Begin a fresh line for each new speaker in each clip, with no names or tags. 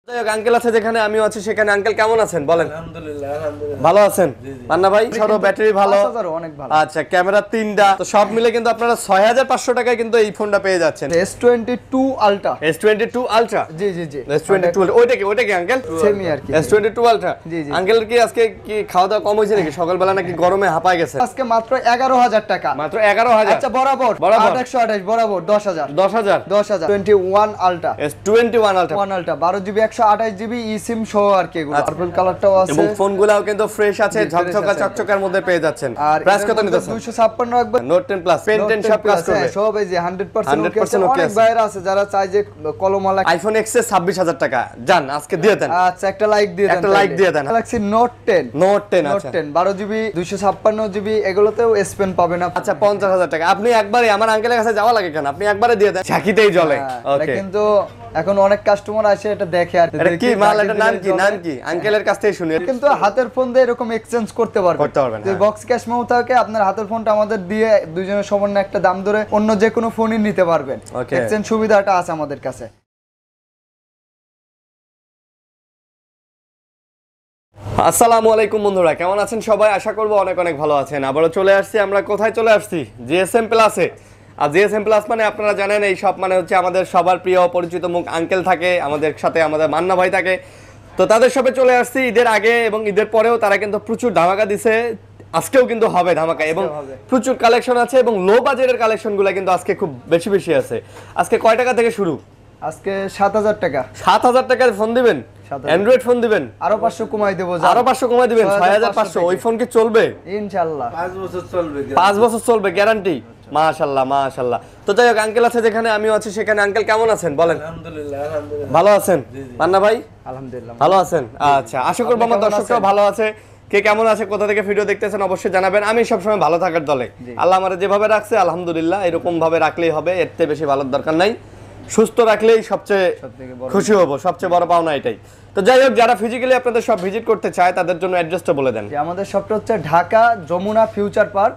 Uncle আছে যেখানে আমিও আছি সেখানে। আঙ্কেল কেমন আছেন বলেন?
আলহামদুলিল্লাহ আলহামদুলিল্লাহ
ভালো আছেন? পান্না ভাই সরো, ব্যাটারি ভালো,
5000 অনেক ভালো।
আচ্ছা ক্যামেরা 3টা, তো সব মিলে কিন্তু আপনারা 6500 টাকায় কিন্তু এই ফোনটা পেয়ে যাচ্ছেন।
S22 Ultra
S22 Ultra,
জি জি জি
S22 ওইটা কি আঙ্কেল?
সেমি আর কি।
S22 Ultra।
জি, জি।
আঙ্কেল কি আজকে কি খাওয়া দাওয়া কম হয়েছে নাকি? সকালবেলা নাকি গরমে হাঁপায় গেছে?
আজকে মাত্র 11000 টাকা।
মাত্র 11000।
আচ্ছা বরাবর 8128 বরাবর 10000
10000
21 Ultra
S21 Ultra
1 Ultra 12GB 128GB eSIM সহ আর কি, এগুলো পার্পল কালারটাও আছে
এবং ফোনগুলোও কিন্তু ফ্রেশ আছে, ঝকঝকা চকচকার মধ্যে পেয়ে যাচ্ছেন।
আর
প্রাইস কত নিতেছেন?
256 রাখবেন।
নোট 10 প্লাস পেন 10 সব কাজ করবে,
সব এই যে 100% ওকে আছে।
100% ওকে
অনেক
আছে।
বাইরে আছে যারা চায় যে কলমওয়ালা।
আইফোন এক্স এর 26000 টাকা জান আজকে দিয়ে দেন।
আচ্ছা একটা লাইক দিয়ে দেন,
একটা like দিয়ে দেন।
Galaxy Note 10
নোট 10
Note
আচ্ছা
10 12GB 256GB এগুলোতেও S Pen পাবেন আপনি।
আচ্ছা 50000 টাকা। আপনি একবারে আমার আঙ্কেলের কাছে যাওয়া লাগে কেন? আপনি একবারে দিয়ে দেন, ঝাঁকিতেই জ্বলে।
এটা
ওকে,
কিন্তু এখন অনেক কাস্টমার আসে এটা দেখে আর
এটা কি মাল? এটা নাম কি?
জ্বলে।
নাম কি? আঙ্কেলের কাছ থেকে শুনি।
কিন্তু হাতের ফোন দিয়ে এরকম এক্সচেঞ্জ করতে পারবেন।
করতে পারবেন,
যে
হ্যাঁ।
বক্স ক্যাশ মেমো থাকে, আপনার হাতের ফোনটা আমাদের দিয়ে দুইজনের সমন্বয়ে একটা দাম ধরে অন্য যে কোনো ফোনই নিতে পারবেন।
Okay.
এক্সচেঞ্জ সুবিধাটা আছে আমাদের কাছে।
আসসালামু আলাইকুম বন্ধুরা, কেমন আছেন সবাই? আশা করবো অনেক অনেক ভালো আছেন। আবারও চলে আসছি আমরা, কোথায় চলে আসছি? জিএসএম প্লাসে। আর জিএসএম প্লাস মানে আপনারা জানেন এই সব মানে হচ্ছে আমাদের সবার প্রিয় পরিচিত মুখ আঙ্কেল থাকে আমাদের সাথে, আমাদের মান্না ভাই থাকে। তো তাদের সাথে চলে আসছি ঈদের আগে এবং ঈদের পরেও তারা কিন্তু প্রচুর ধামাকা দিছে। আজকেও কিন্তু হবে ধামাকা এবং প্রচুর কালেকশন আছে এবং লো বাজেটের কালেকশনগুলো কিন্তু আজকে খুব বেশি বেশি আছে। আজকে কয় টাকা থেকে শুরু?
আজকে 7000 টাকা।
7000 টাকার ফোন দিবেন?
7000
অ্যান্ড্রয়েড ফোন দিবেন?
আরো 500 কমাই দেবো।
আরো 500 কমাই দিবেন, 6500। ওই ফোন কি চলবে?
ইনশাআল্লাহ
5 বছর চলবে।
5 বছর চলবে গ্যারান্টি। মাশাআল্লাহ মাশাআল্লাহ। তো যাই হোক, আঙ্কেল আছে যেখানে আমিও আছি সেখানে। আঙ্কেল কেমন আছেন বলেন?
আলহামদুলিল্লাহ আলহামদুলিল্লাহ
ভালো আছেন? পান্না ভাই
আলহামদুলিল্লাহ
ভালো আছেন? আচ্ছা, আশা করবো আমার দর্শকরাও ভালো আছে। কে কেমন আছে, কোথা থেকে ভিডিও দেখতেছেন অবশ্যই জানাবেন। আমি সবসময় ভালো থাকার দলে। আল্লাহ আমার যেভাবে রাখছে আলহামদুলিল্লাহ, এরকম ভাবে রাখলেই হবে, এর থেকে বেশি ভালোর দরকার নাই। সুস্থ রাখলেই সবচেয়ে খুশি হব, সবচেয়ে বড় পাওনা এটাই। তো যাই হোক, যারা ফিজিক্যালি আপনাদের সব ভিজিট করতে চায় তাদের জন্য অ্যাড্রেসটা বলে দেন।
যে আমাদের শপটা হচ্ছে Dhaka Jamuna future park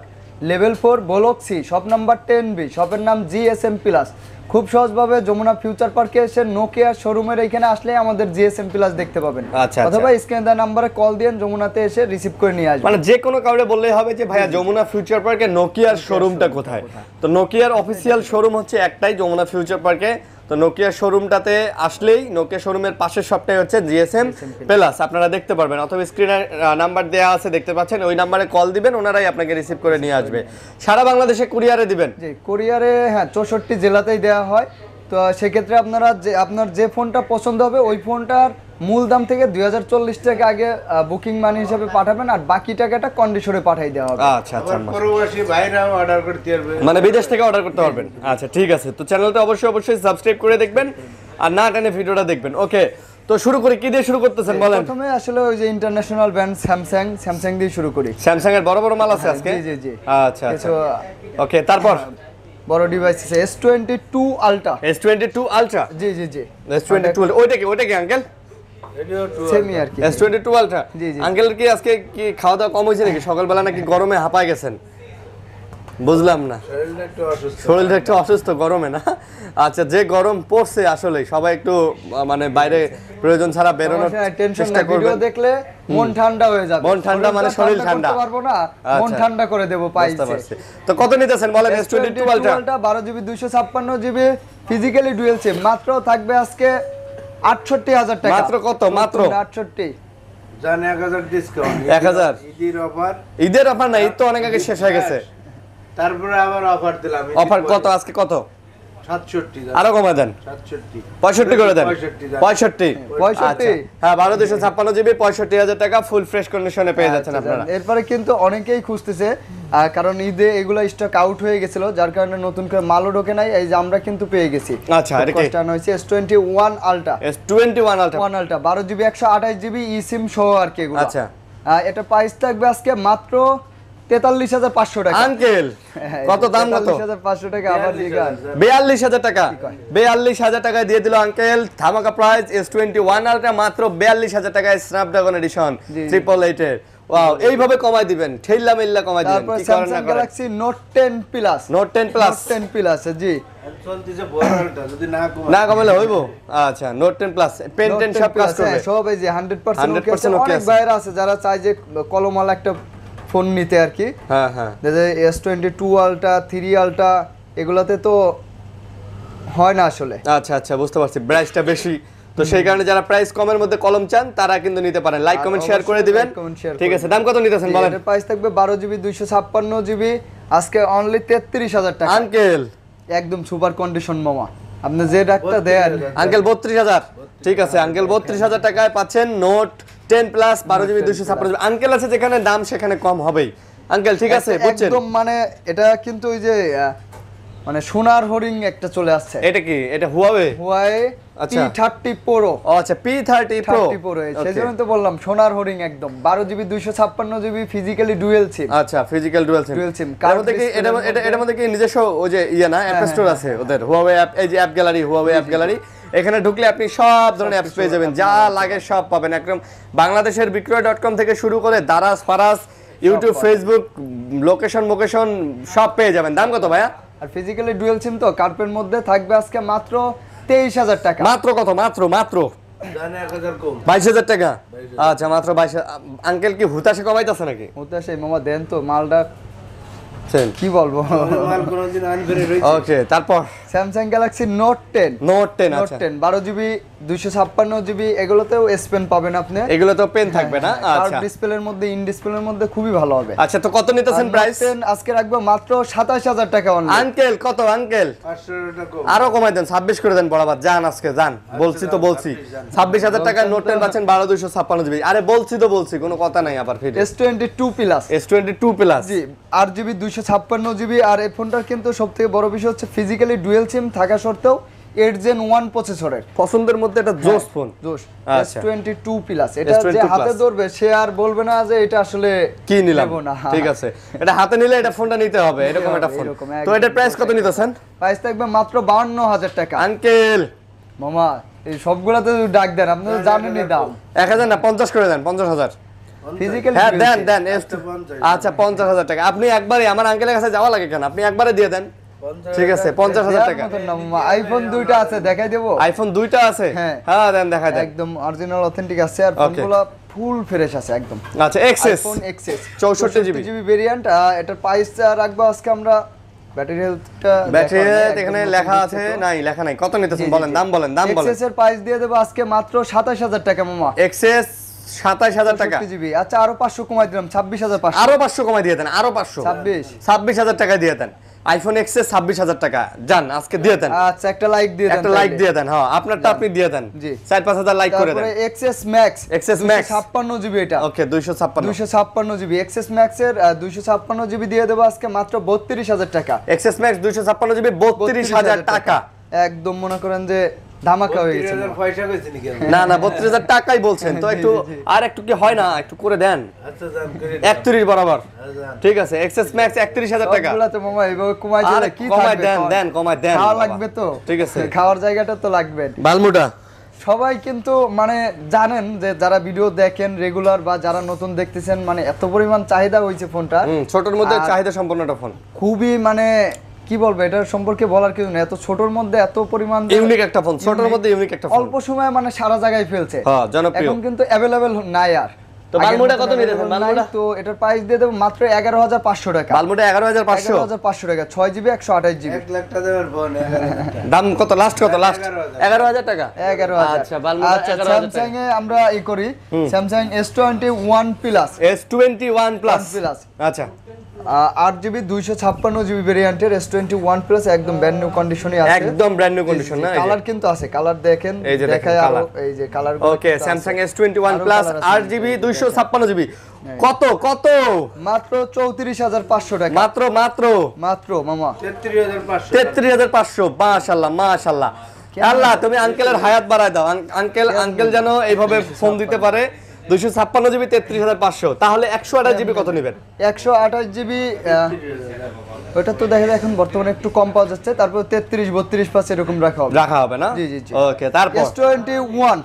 level 4 block C, shop number 10B। শপের নাম জিএসএম প্লাস। খুব সহজভাবে যমুনা ফিউচার পার্কে এসে নোকিয়া শোরুমের এখানে আসলে আমাদের জিএসএম প্লাস দেখতে পাবেন।
আচ্ছা,
অথবা স্ক্রিনে দেওয়া নম্বরে কল দিয়ে যমুনাতে এসে রিসিভ করে নিয়ে আসবেন।
মানে যে কোনো কাউরে বললেই হবে যে ভাইয়া যমুনা ফিউচার পার্কে নোকিয়ার শোরুমটা কোথায়? তো নোকিয়ার অফিসিয়াল শোরুম হচ্ছে একটাই, যমুনা ফিউচার পার্কে। তো নোকিয়া শোরুমটাতে আসলেই নোকিয়া শোরুমের পাশের সবটাই হচ্ছে জিএসএম প্লাস, আপনারা দেখতে পারবেন। অথবা স্ক্রিনে নাম্বার দেওয়া আছে, দেখতে পাচ্ছেন, ওই নাম্বারে কল দিবেন, ওনারাই আপনাকে রিসিভ করে নিয়ে আসবে। সারা বাংলাদেশে কুরিয়ারে দিবেন?
জি কোরিয়ারে, হ্যাঁ 64 জেলাতেই দেওয়া হয়। তো সেক্ষেত্রে আপনারা যে আপনার যে ফোনটা পছন্দ হবে ওই ফোনটার মূল দাম থেকে 2040 টাকা আগে বুকিং মানি হিসেবে পাঠাবেন, আর বাকি টাকাটা কন্ডিশনে পাঠিয়ে দেওয়া হবে।
আচ্ছা আচ্ছা,
প্রবাসী ভাইরাও অর্ডার করতে পারবে,
মানে বিদেশ থেকে অর্ডার করতে পারবেন। আচ্ছা ঠিক আছে, তো চ্যানেলটা অবশ্যই সাবস্ক্রাইব করে দেখবেন আর না টেনে ভিডিওটা দেখবেন। ওকে, তো শুরু করি। কি দিয়ে শুরু করতেছেন বলেন?
প্রথমে আসলে ওই যে ইন্টারন্যাশনাল ব্র্যান্ড স্যামসাং দিয়ে শুরু করি।
স্যামসাং এর বড় বড় মাল আছে আজকে?
জি জি জি।
আচ্ছা আচ্ছা, ওকে। তারপর
বড় ডিভাইস আছে S22 Ultra।
S22 Ultra,
জি জি জি
S22 ওইটা কি আঙ্কেল?
এটাও
সেমি আর কি।
S22 Ultra।
জি, জি।
আঙ্কেল কি আজকে কি খাওয়া দাওয়া কম হয়েছে নাকি? সকালবেলা নাকি গরমে হাঁপায় গেছেন? বুঝলাম না,
শরীরটা একটু অসুস্থ।
শরীরটা একটু অসুস্থ গরমে না? আচ্ছা, যে গরম পড়ছে আসলে সবাই একটু মানে বাইরে প্রয়োজন ছাড়া বেরোনোর
টেনশন
চেষ্টা
না, ভিডিও
করবেন।
দেখলে মন ঠান্ডা হয়ে যাবে।
মন ঠান্ডা মানে শরীর ঠান্ডা
করতে পারবো না, মন
আচ্ছা।
ঠান্ডা করে দেব
বুঝতে
পাইছে।
পারছি। তো কত নিতেছেন বলেন? S22 Ultra
12GB 256GB physically dual সিম, মাত্র থাকবে আজকে 68000 টাকা।
মাত্র কত? মাত্র
68।
জান 1000 ডিসকাউন্ট,
1000
ঈদের অফার।
ঈদের অফার না, ঈদ তো অনেক আগে শেষ হয়ে গেছে।
তারপরে আবার অফার দিলাম।
অফার কত আজকে? কত?
67
আরো কমা দেন,
67
65 করে দেন।
65
65 হ্যাঁ, 12256GB 65,000 টাকা ফুল ফ্রেশ কন্ডিশনে পেয়ে যাচ্ছেন আপনারা।
এরপরে কিন্তু অনেকেই খুঁজতেছে, কারণ ঈদে এগুলো স্টক আউট হয়ে গেছিল, যার কারণে নতুন করে মালও ঢোকে নাই। এই যে আমরা কিন্তু পেয়ে গেছি।
আচ্ছা, এটা কি?
কস্টান হইছে S21 Ultra।
S21 Ultra
12GB 128GB eSIM সহ আর কি এগুলো।
আচ্ছা,
এটা প্রাইস থাকবে আজকে মাত্র 43500 টাকা।
আঙ্কেল কত দাম? কত?
43500 টাকা আবার দিগান।
42000 টাকা। 42000 টাকায় দিয়ে দিল আঙ্কেল, ধামাকা প্রাইস। S21 Ultra মাত্র 42000 টাকায়, স্ন্যাপড্রাগন এডিশন 888 এর ওয়াও, এইভাবে কমাই দিবেন, ঠেল্লা মেল্লা কমাই দিবেন,
তারপর
কি করেন না
স্যামসাং
করেন।
Galaxy Note 10 plus,
Note 10 plus
10 plus G,
চলতেছে বড়টা যদি না কমে
না কমালে হইব। আচ্ছা, নোট 10 প্লাস পেন
নোট
10
10
সব কাজ
প্লাস,
করবে।
হ্যাঁ, সব এই যে 100%
100%
ওকে
ওকে
আছে।
আছে।
অনেক ভাইরা আছে যারা চায় যে কলমওয়ালা একটা ফোন নিতে আর কি,
হ্যাঁ হ্যাঁ,
যে S22 আলট্রা 3 আলট্রা এগুলাতে তো হয় না আসলে।
আচ্ছা আচ্ছা, বুঝতে পারছি, প্রাইসটা বেশি, তো সেই কারণে যারা প্রাইস কমের মধ্যে কলম চান তারা কিন্তু নিতে পারেন। লাইক
আর
কমেন্ট শেয়ার করে
অবশ্যই
দিবেন।
like, comment, share
ঠিক
করে
আছে, দাম কত নিতেছেন বলেন?
এটার প্রাইস থাকবে 12 জিবি 256 জিবি, আজকে অনলি 33,000 টাকা,
আঙ্কেল
একদম সুপার কন্ডিশন মামা, আপনি যে ডাকটা দেন।
আঙ্কেল 32,000, ঠিক আছে আঙ্কেল 32,000 টাকায় পাচ্ছেন note 10 plus 12 GB 256 GB. Uncle আছে যেখানে দাম সেখানে কম হবেই আঙ্কেল, ঠিক আছে বুঝছেন?
একদম মানে এটা কিন্তু ওই যে মানে সোনার হরিং একটা চলে আসছে,
এটা কি, এটা হুয়াওয়ে?
হুয়াই
আচ্ছা।
P30 Pro,
ও আচ্ছা, P30 Pro,
30 Pro সেজন্য তো বললাম সোনার হরিং একদম, 12 জিবি 256 জিবি ফিজিক্যালি ডুয়েল সিম।
আচ্ছা, ফিজিক্যাল ডুয়াল সিম।
Dual SIM,
এর
curved
মধ্যে কি
display
এটা
এর মধ্যে-
এটার মধ্যে কি নিজস্ব ওই যে ইয়া না অ্যাপ স্টোর আছে ওদের, হুয়াওয়ে অ্যাপ, এই যে app gallery, Huawei app gallery, এখানে ঢুকলে আপনি সব ধরনের অ্যাপস পেয়ে যাবেন, যা লাগে সব পাবেন একদম। বাংলাদেশের বিক্রয়.com থেকে শুরু করে দারাজ, ফারাজ, ইউটিউব, ফেসবুক, লোকেশন মোকেশন সব পেয়ে যাবেন। দাম কত ভাইয়া?
আর ফিজিক্যালি ডুয়েল সিম তো কার্পের মধ্যে থাকবে আজকে মাত্র 23,000 টাকা।
মাত্র কত? মাত্র মাত্র
জানে 1000 কম
22,000 টাকা। আচ্ছা, মাত্র 22। আঙ্কেল কি হুতাশে কমাইতেছে নাকি?
ওটা সেই মামা দেন তো মালটা,
চেন,
কি বলবো।
মাল কোনদিন আনবেরে রইছে
ওকে, তারপর
Samsung Galaxy Note 10,
note 10,
note
আচ্ছা
10 12 জিবি 256 জিবি, এগুলোতেও এস পেন পাবেন আপনি।
এগুলো তো পেন থাকবে না? আচ্ছা
ডিসপ্লের মধ্যে, ইন ডিসপ্লের মধ্যে খুবই ভালো হবে।
আচ্ছা, তো কত নিতেছেন প্রাইস?
আজকে রাখবো মাত্র 27,000 টাকা অনলি।
আঙ্কেল কত আঙ্কেল?
500 টাকা কম
আরো কমাই দেন, 26 করে দেন বরাবর। যান আজকে যান, বলছি তো বলছি, 26,000 টাকা নোট 10 পাচ্ছেন 12,256 জিবি। আরে বলছি তো বলছি, কোনো কথা নাই আবার ফিরে।
S22 প্লাস,
S22 প্লাস,
জি 8 জিবি 256 জিবি। আর এই ফোনটার কিন্তু সবথেকে বড় বিষয় হচ্ছে ফিজিক্যালি ডুয়েল সিম থাকা সত্ত্বেও 8 Gen 1 প্রসেসরের
পছন্দের মধ্যে এটা জোস ফোন।
জোশ।
আচ্ছা।
S22 প্লাস, এটা
S22
যে হাতে
plus।
ধরবে সে আর বলবে না যে এটা আসলে
কি নিলাম,
নেবো না।
ঠিক আছে, এটা হাতে নিলে এটা ফোনটা নিতে হবে, এরকম একটা ফোন।
এরকম,
তো এটার প্রাইস কত নিতেছেন
প্রাইস থাকবে মাত্র 52,000 টাকা।
আঙ্কেল?
মামা এই সবগুলাতে ডাক দেন, আপনি তো জানেনই দাম।
1,000 না 50 করে দেন, 50,000।
ফিজিক্যালি
হ্যাঁ দেন দেন।
আচ্ছা, 50
আচ্ছা 50,000 টাকা। আপনি একবারে আমার আঙ্কেলের কাছে যাওয়া লাগে কেন, আপনি একবারে দিয়ে দেন।
50
ঠিক আছে, 50,000 টাকা।
আইফোন 2টা আছে, দেখাই দেবো।
আইফোন 2টা আছে?
হ্যাঁ।
হ্যাঁ দেন, দেখাই দেন।
একদম অরিজিনাল অথেন্টিক আছে, আর
Okay.
ফোনগুলো ফুল ফ্রেশ আছে একদম।
আচ্ছা, access
iPhone XS
64 GB
variant. এটার প্রাইস রাখবো আজকে আমরা, ব্যাটারি হেলথটা
ব্যাটারি এখানে লেখা আছে? নাই, লেখা নাই। কত নিতেছেন বলেন, দাম বলেন, দাম বলেন।
এক্সএস এর প্রাইস দিয়ে দেবো আজকে মাত্র 27,000 টাকা মামা।
এক্সেস 27,000 টাকা।
64 জিবি। আচ্ছা আরো 500 কমাই দিলাম, 26,500।
আরো 500 কমাই দিয়ে দেন, আরো 500, 26,000 টাকা দিয়ে দেন। আইফোন এক্সএস 26,000 টাকা। যান আজকে দিয়ে দেন,
আচ্ছা একটা লাইক দিয়ে দেন,
একটা লাইক দিয়ে দেন। হ্যাঁ, আপনারটা আপনি দিয়ে দেন,
জি।
4-5,000 লাইক করে দেন।
তারপরে XS max,
XS Max
56 GB এটা।
ওকে, 256।
256 জিবি এক্সএস ম্যাক্স এর 256 জিবি দিয়ে দেবো আজকে মাত্র 32,000 টাকা।
এক্সএস ম্যাক্স 256 জিবি 32,000 টাকা।
একদম মনে করেন যে ধামাকা হয়ে গেছে।
30,000 পয়সা কইছি নাকি আমি?
না না, 32,000 টাকাই বলছেন তো, একটু আর একটু কি হয় না, একটু করে দেন।
আচ্ছা জান করে
31 বরাবর,
জান
ঠিক আছে। এক্সএস ম্যাক্স 31,000 টাকা।
সবগুলাতে মামা এইভাবে কমাই
আরে
দিলে কি
কমায়
থাকবে?
দেন, দেন কমায় দেন।
খাওয়া
বাবা।
লাগবে তো,
ঠিক আছে।
খাওয়ার জায়গাটা তো লাগবে।
বালমুটা
সবাই কিন্তু মানে জানেন যে যারা ভিডিও দেখেন রেগুলার বা যারা নতুন দেখতেছেন, মানে এত পরিমাণ চাহিদা হয়েছে ফোনটা,
ছোটর মধ্যে
আর-
চাহিদা সম্পন্ন একটা ফোন,
খুবই মানে কি বলবো এটার সম্পর্কে বলার কিছু নেই। এত ছোটর মধ্যে এত পরিমাণ
ইউনিক একটা ফোন, ছোটর মধ্যে ইউনিক একটা ফোন।
অল্প সময়ে মানে সারা জায়গায় ফেলছে।
হ্যাঁ, জনপ্রিয়।
এখন কিন্তু অ্যাভেলেবেল নাই আর।
তো বালমুটা কত নিতেছেন?
available নাই,
বালমুটা
তো এটার প্রাইস দিয়ে দেবো মাত্র 11,500 টাকা।
বালমুটা 11,500।
11,500 টাকা, 6 জিবি 128 জিবি।
1 লাখ টাকা দেওয়ার ফোন 11,000
দাম কত লাস্ট, কত লাস্ট?
11,000
টাকা।
11,000।
আচ্ছা, বালমুটা
আচ্ছা
11,000 টাকা।
স্যামসাং এ আমরা ই করি, Samsung S21 plus
S21 plus.
Plus
আচ্ছা,
8 জিবি 256 জিবি ভেরিয়েন্টের S21 প্লাস, একদম ব্র্যান্ড নিউ কন্ডিশনে আছে।
একদম ব্র্যান্ড নিউ কন্ডিশন না?
কালার কিন্তু আছে, কালার দেখেন,
এই যে দেখেন
দেখায় আরো
colour।
এই যে কালার।
ওকে, Samsung S21 plus 8GB 256GB কত কত?
মাত্র 34,500 টাকা।
মাত্র মাত্র
মাত্র মামা
33,500
33,500। মাশাআল্লাহ মাশাআল্লাহ। আল্লাহ তুমি আঙ্কেলের হায়াত বাড়ায় দাও। আঙ্কেল যেন এইভাবে ফোন দিতে পারে, 256 জিবি 33,500, তাহলে 128 জিবি কত নেবেন?
128 জিবি ওটা তো দেখা যায় এখন বর্তমানে একটু কম পাওয়া যাচ্ছে, তারপর 33-32 এরকম রাখা হবে
না?
জি জি জি।
ওকে, তারপর
S21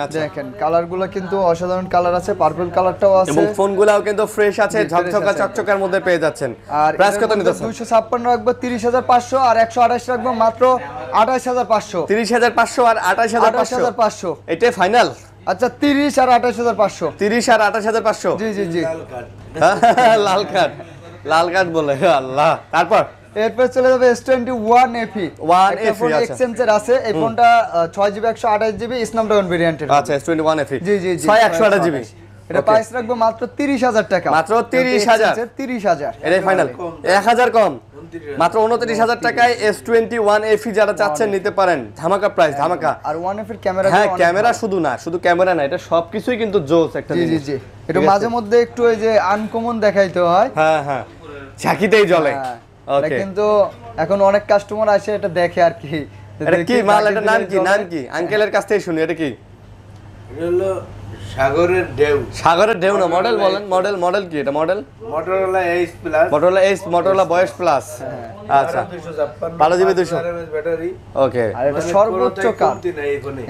আচ্ছা।
দেখেন কালারগুলো কিন্তু অসাধারণ কালার আছে, পার্পল কালারটাও আছে
এবং ফোনগুলোও কিন্তু ফ্রেশ আছে,
জি, fresh
ঝকঝকা
আছে।
চকচকার মধ্যে পেয়ে যাচ্ছেন।
আর
প্রাইস কত নিতেছেন?
256 রাখবো 30,500, আর 128 রাখবো মাত্র 28,500।
30,500 আর 28,500,
28,500
এটাই ফাইনাল?
আচ্ছা 30 আর 28,500।
30 আর 28,500,
জি জি জি।
লাল কার্ড, লাল কার্ড বলে আল্লাহ। তারপর
এরপর চলে যাবে S21 FE।
1 FE, আচ্ছা।
এক্সচেঞ্জের আছে এই ফোনটা 6GB 128GB স্ন্যাপড্রাগন ভেরিয়েন্টের।
আচ্ছা, S21 FE,
জি জি জি
128 জিবি।
এটা প্রাইস রাখবো মাত্র 30,000 টাকা।
মাত্র 30,000?
30,000
এটাই ফাইনাল? 1000 কম, মাত্র 29,000 টাকায় S21 FE যারা চাচ্ছেন নিতে পারেন। ধামাকা প্রাইস, ধামাকা।
আর 1F এর ক্যামেরা,
হ্যাঁ, ক্যামেরা শুধু না, শুধু ক্যামেরা না, এটা সবকিছুই কিন্তু জোস একটা
জি জি
জিনিস।
জি। এটা মাঝে মধ্যে একটু ওই যে আনকমন দেখাইতে হয়।
হ্যাঁ হ্যাঁ, ঝাঁকিতেই জ্বলে।
হ্যাঁ, এটা
ওকে,
কিন্তু এখন অনেক কাস্টমার আসে এটা দেখে আর কি।
এটা কি মাল?
দেখে
এটা নাম কি?
জ্বলে।
নাম কি? আঙ্কেলের কাছ থেকে শুনি, এটা কি?
এটা হলো সাগরের ঢেউ।
সাগরের ঢেউ না, মডেল বলেন, মডেল কি এটা? Model
Motorola H plus,
Motorola বয়স প্লাস। আচ্ছা, 12GB 200
ব্যাটারি।
ওকে,
আর এটা সর্বোচ্চ কার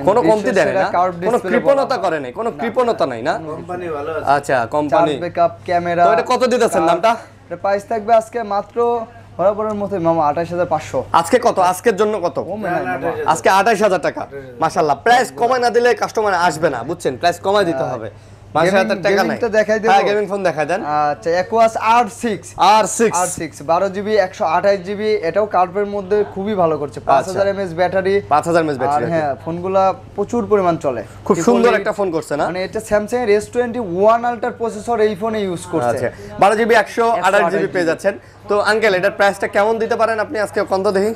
কোনো কমতি দেয় না,
কার্ভ
কোনো
ডিসপ্লে
কৃপণতা করে নাই, কোনো কৃপণতা নাই না?
কোম্পানি ভালো আছে।
আচ্ছা, কোম্পানি।
Charge backup, camera.
তো এটা কত দিতেছেন দামটা?
এটা প্রাইস থাকবে আজকে মাত্র বরাবরের মতো মামা 28,500।
আজকে কত? আজকের জন্য কত?
কমে নাই মামা।
আজকে 28,000 টাকা। মাশাআল্লাহ, প্রাইস কমায় না দিলে কাস্টমার আসবে না, বুঝছেন? প্রাইস কমায় দিতে হবে। 22,000 টাকা নাই।
গেমিংটা দেখাই দেব।
হ্যাঁ, গেমিং ফোন দেখাই দেন।
আচ্ছা Aquos R6
R6
12GB 128GB, এটাও কার্ভের মধ্যে খুবই ভালো করছে। 5000 mAh ব্যাটারি,
5000 mAh
আর
ব্যাটারি।
হ্যাঁ ফোনগুলা প্রচুর পরিমাণ চলে।
খুব সুন্দর একটা ফোন করছে না?
মানে এটা স্যামসাং এর S21 আলট্রার প্রসেসর এই ফোনে ইউজ করছে।
আচ্ছা, 12GB 128GB পেয়ে যাচ্ছেন। তো আঙ্কেল, এটার প্রাইসটা কেমন দিতে পারেন আপনি আজকে? কত দেখি?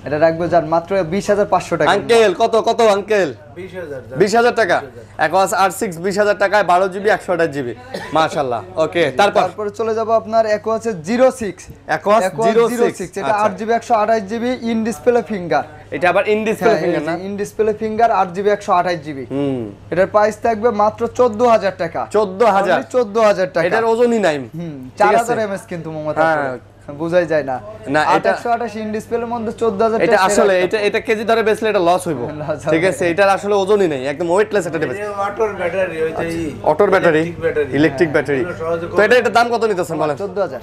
এটা রাখবো যান মাত্র 20,500 টাকা।
আঙ্কেল কত আঙ্কেল?
20,000
20,000 টাকা। Aquos R6 20,000 টাকায় 12GB 128GB। মাশাআল্লাহ। ওকে,
তারপরে চলে যাব আপনার Aquos এর 06।
Aquos 06,
এটা 8GB 128GB in display finger.
এটা আবার ইন ডিসপ্লে ফিঙ্গার না?
In display finger 8GB 128GB। এটার প্রাইস থাকবে মাত্র 14,000 টাকা।
14,000?
14,000 টাকা।
এটার ওজনই নাই।
4000 mAh কিন্তু মমতা বুঝাই যায় না।
না,
এটা
এটা
128 ইন ডিসপ্লের মধ্যে 14,000
এটা আসলে এটা কেজি ধরে বেচলে এটা লস হইব।
Loss
ঠিক আছে, এটার আসলে ওজনই নেই, একদম ওয়েটলেস একটা ডিভাইস।
অটোর ব্যাটারি, ওই যে
অটোর battery,
electric battery।
Electric battery. তো এটার দাম কত নিতেছেন বলেন?
14,000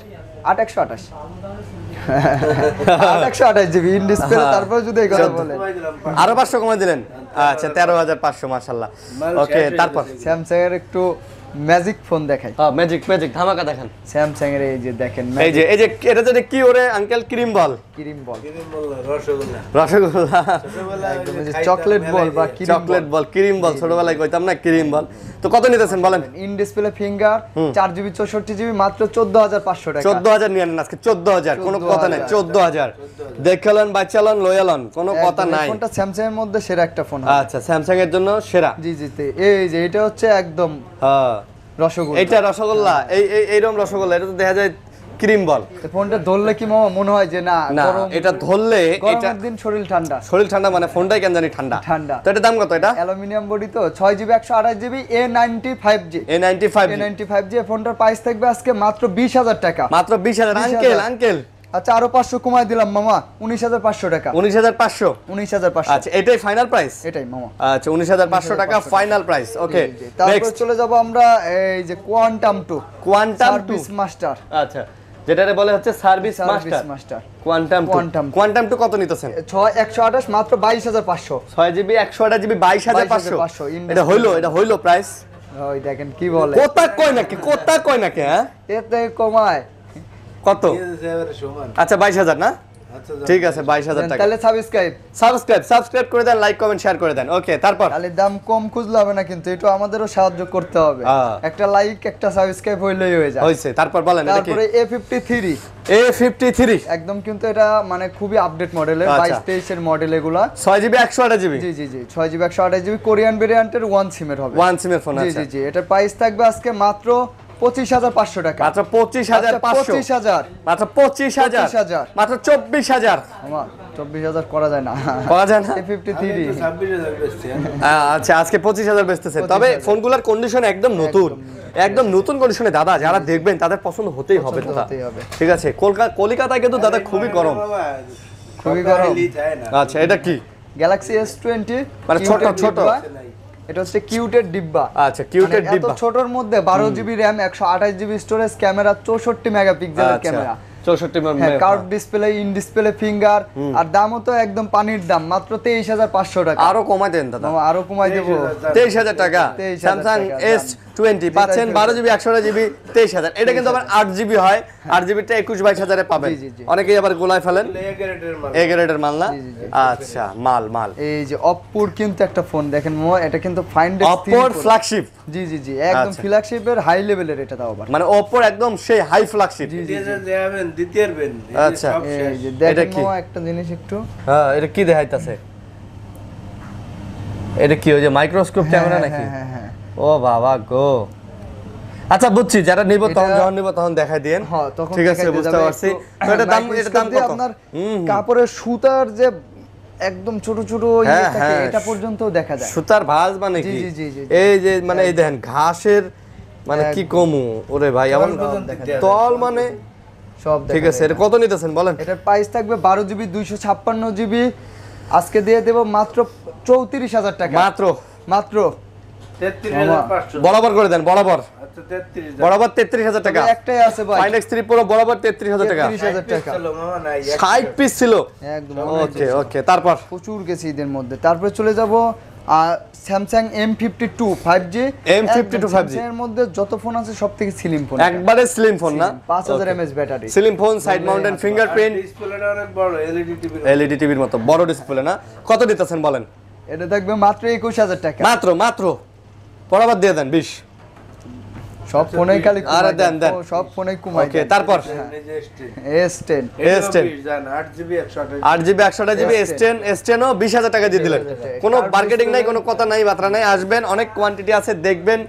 828 828GB ইন ডিসপ্লে, তারপর যদি এই কথা বলেন
কমাই দিলাম।
আরো 500 কমাই দিলেন। আচ্ছা, 13,500। মাশাআল্লাহ। ওকে, তারপর
স্যামসাং এর একটু ম্যাজিক ফোন দেখাই।
হ্যাঁ, ম্যাজিক ধামাকা দেখেন।
স্যামসাং এর এই যে দেখেন
এই যে এটা যেটা কি ওরে আঙ্কেল? ক্রিম বল,
ক্রিম বল,
রসগোল্লা।
রসগোল্লা,
ছোটবেলায়
একদম
ওই
এই
যে
যে
খাইতাম,
চকলেট বল
মেলায়
বা
দিয়ে।
ক্রিম
চকলেট বল, ক্রিম বল, ছোটবেলায় কইতাম না ক্রিম বল। তো কত নিতেছেন বলেন?
In display finger 4GB 64GB মাত্র 14,500 টাকা।
14,000 নিয়ে নেন আজকে। 14,000, কোনো কথা নাই। 14,000 দেখালেন, বাচ্চালন, লয়ালন, কোনো কথা
একদম, এই
নাই।
ফোনটা স্যামসাং এর মধ্যে সেরা একটা ফোন হবে।
আচ্ছা, স্যামসাং এর জন্য সেরা।
জি জি এই যে এটা হচ্ছে একদম
হ্যাঁ,
রসগোল্লা।
এইটা রসগোল্লা, এইরকম রসগোল্লা। এটা তো দেখা যায় ক্রিম বল।
এই ফোনটা ধরলে কি মামা মনে হয় যে না
না,
গরম,
এটা ধরলে এটা
গরমের দিন শরীর ঠান্ডা
শরীর ঠান্ডা, মানে ফোনটাই কেন জানি ঠান্ডা। তো এটা দাম কত? এটা
অ্যালুমিনিয়াম বডি তো 6GB 128GB A95G।
A95G।
A95G এই ফোনটার প্রাইস থাকবে আজকে মাত্র 20,000 টাকা।
মাত্র 20,000।
20,000
আঙ্কেল
আচ্ছা আরো 500 কমাই দিলাম মামা, 19,500 টাকা।
19,500।
19,500
আচ্ছা, এটাই ফাইনাল প্রাইস?
এটাই মামা।
আচ্ছা, 19,500 টাকা ফাইনাল প্রাইস। ওকে,
তারপর
নেক্সট
চলে যাব আমরা এই যে কোয়ান্টাম 2
কোয়ান্টাম
মাস্টার।
আচ্ছা, যেটারে বলে হচ্ছে সার্ভিস মাস্টার। কোয়ান্টাম 2 কত নিতেছেন?
128 মাত্র 22,500।
6GB 128GB 22,500।
ইন
এটা হইলো প্রাইস।
ওই দেখেন কি বলে,
কোথা কয় নাকি হ্যাঁ?
এতে কমায়
কত?
দিয়ে দিছে এবারে সমান।
আচ্ছা, 22,000 না?
আচ্ছা, যাক।
ঠিক আছে, 22,000 টাকা।
তাহলে
সাবস্ক্রাইব করে দেন, লাইক কমেন্ট শেয়ার করে দেন। ওকে, তারপর
তাহলে দাম কম খুঁজলে হবে না, কিন্তু একটু আমাদেরও সাহায্য করতে হবে। একটা লাইক একটা সাবস্ক্রাইব হইলেই হয়ে যায়।
হইছে, তারপর বলেন এটা কি?
তারপরে A53
A53
একদম কিন্তু এটা মানে খুবই আপডেট মডেলের,
আচ্ছা।
22-23 এর মডেল এগুলা।
6GB 128GB
জি জি জি 6GB 128GB কোরিয়ান ভেরিয়েন্টের 1 সিমের হবে।
1 সিমের ফোন।
জি
আচ্ছা,
জি জি এটার প্রাইস থাকবে আজকে মাত্র 25,500 টাকা।
মাত্র 25,500,
25,000,
মাত্র 25,000,
25,000,
মাত্র 24,000
আমার 24,000 করা যায় না।
পাওয়া যায় না।
A53
26,000 বেচছি।
আচ্ছা, আজকে 25,000 বেচতেছেন। তবে ফোনগুলোর কন্ডিশন একদম নতুন, একদম নতুন কন্ডিশনে দাদা, যারা দেখবেন তাদের পছন্দ হতেই হবে
পছন্দ
দাদা।
হতেই হবে।
ঠিক আছে, কলকাতায় কিন্তু দাদা খুবই গরম।
খুবই গরম।
আচ্ছা, এটা কি?
গ্যালাক্সি S20
মানে ছোট ছোট।
এটা হচ্ছে কিউটের ডিব্বা।
আচ্ছা, কিউটের
মানে
ডিব্বা।
এত ছোটর মধ্যে 12 GB RAM, 128 GB storage, camera 64 মেগাপিক্সেলের
আচ্ছা,
camera,
64
curve display, in display finger, আর দামও তো একদম পানির দাম, মাত্র 23,500 টাকা।
আরো কমাই দেন দাদা,
আরো কমাই দেবো।
23,000 টাকা।
23,000
স্যামসাং
টাকা।
S20 পাচ্ছেন 12 জিবি 128 জিবি 23,000। এটা কিন্তু আবার 8 জিবি হয়, 8 জিবিটা 21-22,000 এ পাবেন।
জি, জি, জি।
অনেকেই আবার গোলায় ফেলেন। এ গ্রেডের মাল না?
জি, জি, জি।
আচ্ছা, মাল।
এই যে অপ্পোর কিন্তু একটা ফোন দেখেন এটা কিন্তু ফাইন্ড
অপোর ফ্ল্যাগশিপ,
জি জি জি, একদম
আচ্ছা।
ফ্ল্যাগশিপের হাই লেভেলের এটা দাও আবার।
মানে অপোর একদম সেই হাই ফ্ল্যাগশিপ। আচ্ছা।
এই যে
এটা
দেখেন
কি?
একটা জিনিস একটু,
হ্যাঁ, এটা কি দেখাইতাছে? এটা কি ওই যে মাইক্রোস্কোপ ক্যামেরা নাকি?
হ্যাঁ হ্যাঁ।
ও বাবা গো। আচ্ছা, বুঝছি, যারা নিব তখন
এটা-
যখন নিব তখন দেখাই দেন।
হ্যাঁ, তখন
ঠিক আছে,
দেখাইতে
বুঝতে
যাবে
পারছি।
একটু।
তো এটার দাম
মাইক্রোস্কোপ দিয়ে
কত?
আপনার কাপড়ের সুতার যে একদম ছোট ছোট
হ্যাঁ,
থাকে,
হ্যাঁ।
এটা পর্যন্তও দেখা যায়।
সুতার ভাঁজ মানে
জি,
কি?
জি, জি, জি।
এই যে মানে এই দেখেন ঘাসের মানে কি কমু ওরে ভাই, এমন তল মানে।
সব
ঠিক
দেখা
আছে,
যায়।
এটা কত নিতেছেন বলেন?
এটার প্রাইস থাকবে 12 জিবি 256 জিবি, আজকে দিয়ে দেব মাত্র 34,000 টাকা।
মাত্র
মাত্র
33,500।
বরাবর করে দেন, বরাবর
আচ্ছা, 33,000
বরাবর 33,000 টাকা।
তবে একটাই আছে ভাই,
ফাইন X3 Pro বরাবর 33,000 টাকা।
33,000 টাকা।
চলো মামা, নাই
60 পিস ছিল।
একদম
ওকে ওকে, তারপর
প্রচুর গেছে ঈদের মধ্যে। তারপরে চলে যাব Samsung M52 5G।
M52 5G
এর মধ্যে যত ফোন আছে সব থেকে স্লিম ফোন,
একবারে স্লিম ফোন না?
5000 mAh battery.
Slim phone, side mountain fingerprint,
ডিসপ্লেটা অনেক বড়, এলইডি টিভি।
এলইডি টিভির মতো বড় ডিসপ্লে না? কত দিতেছেন বলেন?
এটা থাকবে মাত্র 21,000 টাকা।
মাত্র বরাবর দিয়ে দেন 20।
সব ফোনেই খালি
আরে
কুমাই
দেন।
ও, সব ফোনেই কুমাই
ওকে, তারপর
নিজে still.
S10
S10
8GB 128।
8GB 128GB S10 ও 20,000 টাকা দিয়ে দিলেন।
20,000 টাকা।
কোনো
কার্ড
মার্কেটিং নাই,
ডিসপ্লে-
কোনো কথা নাই, বাত্রা নাই। আসবেন, অনেক কোয়ান্টিটি আছে, দেখবেন,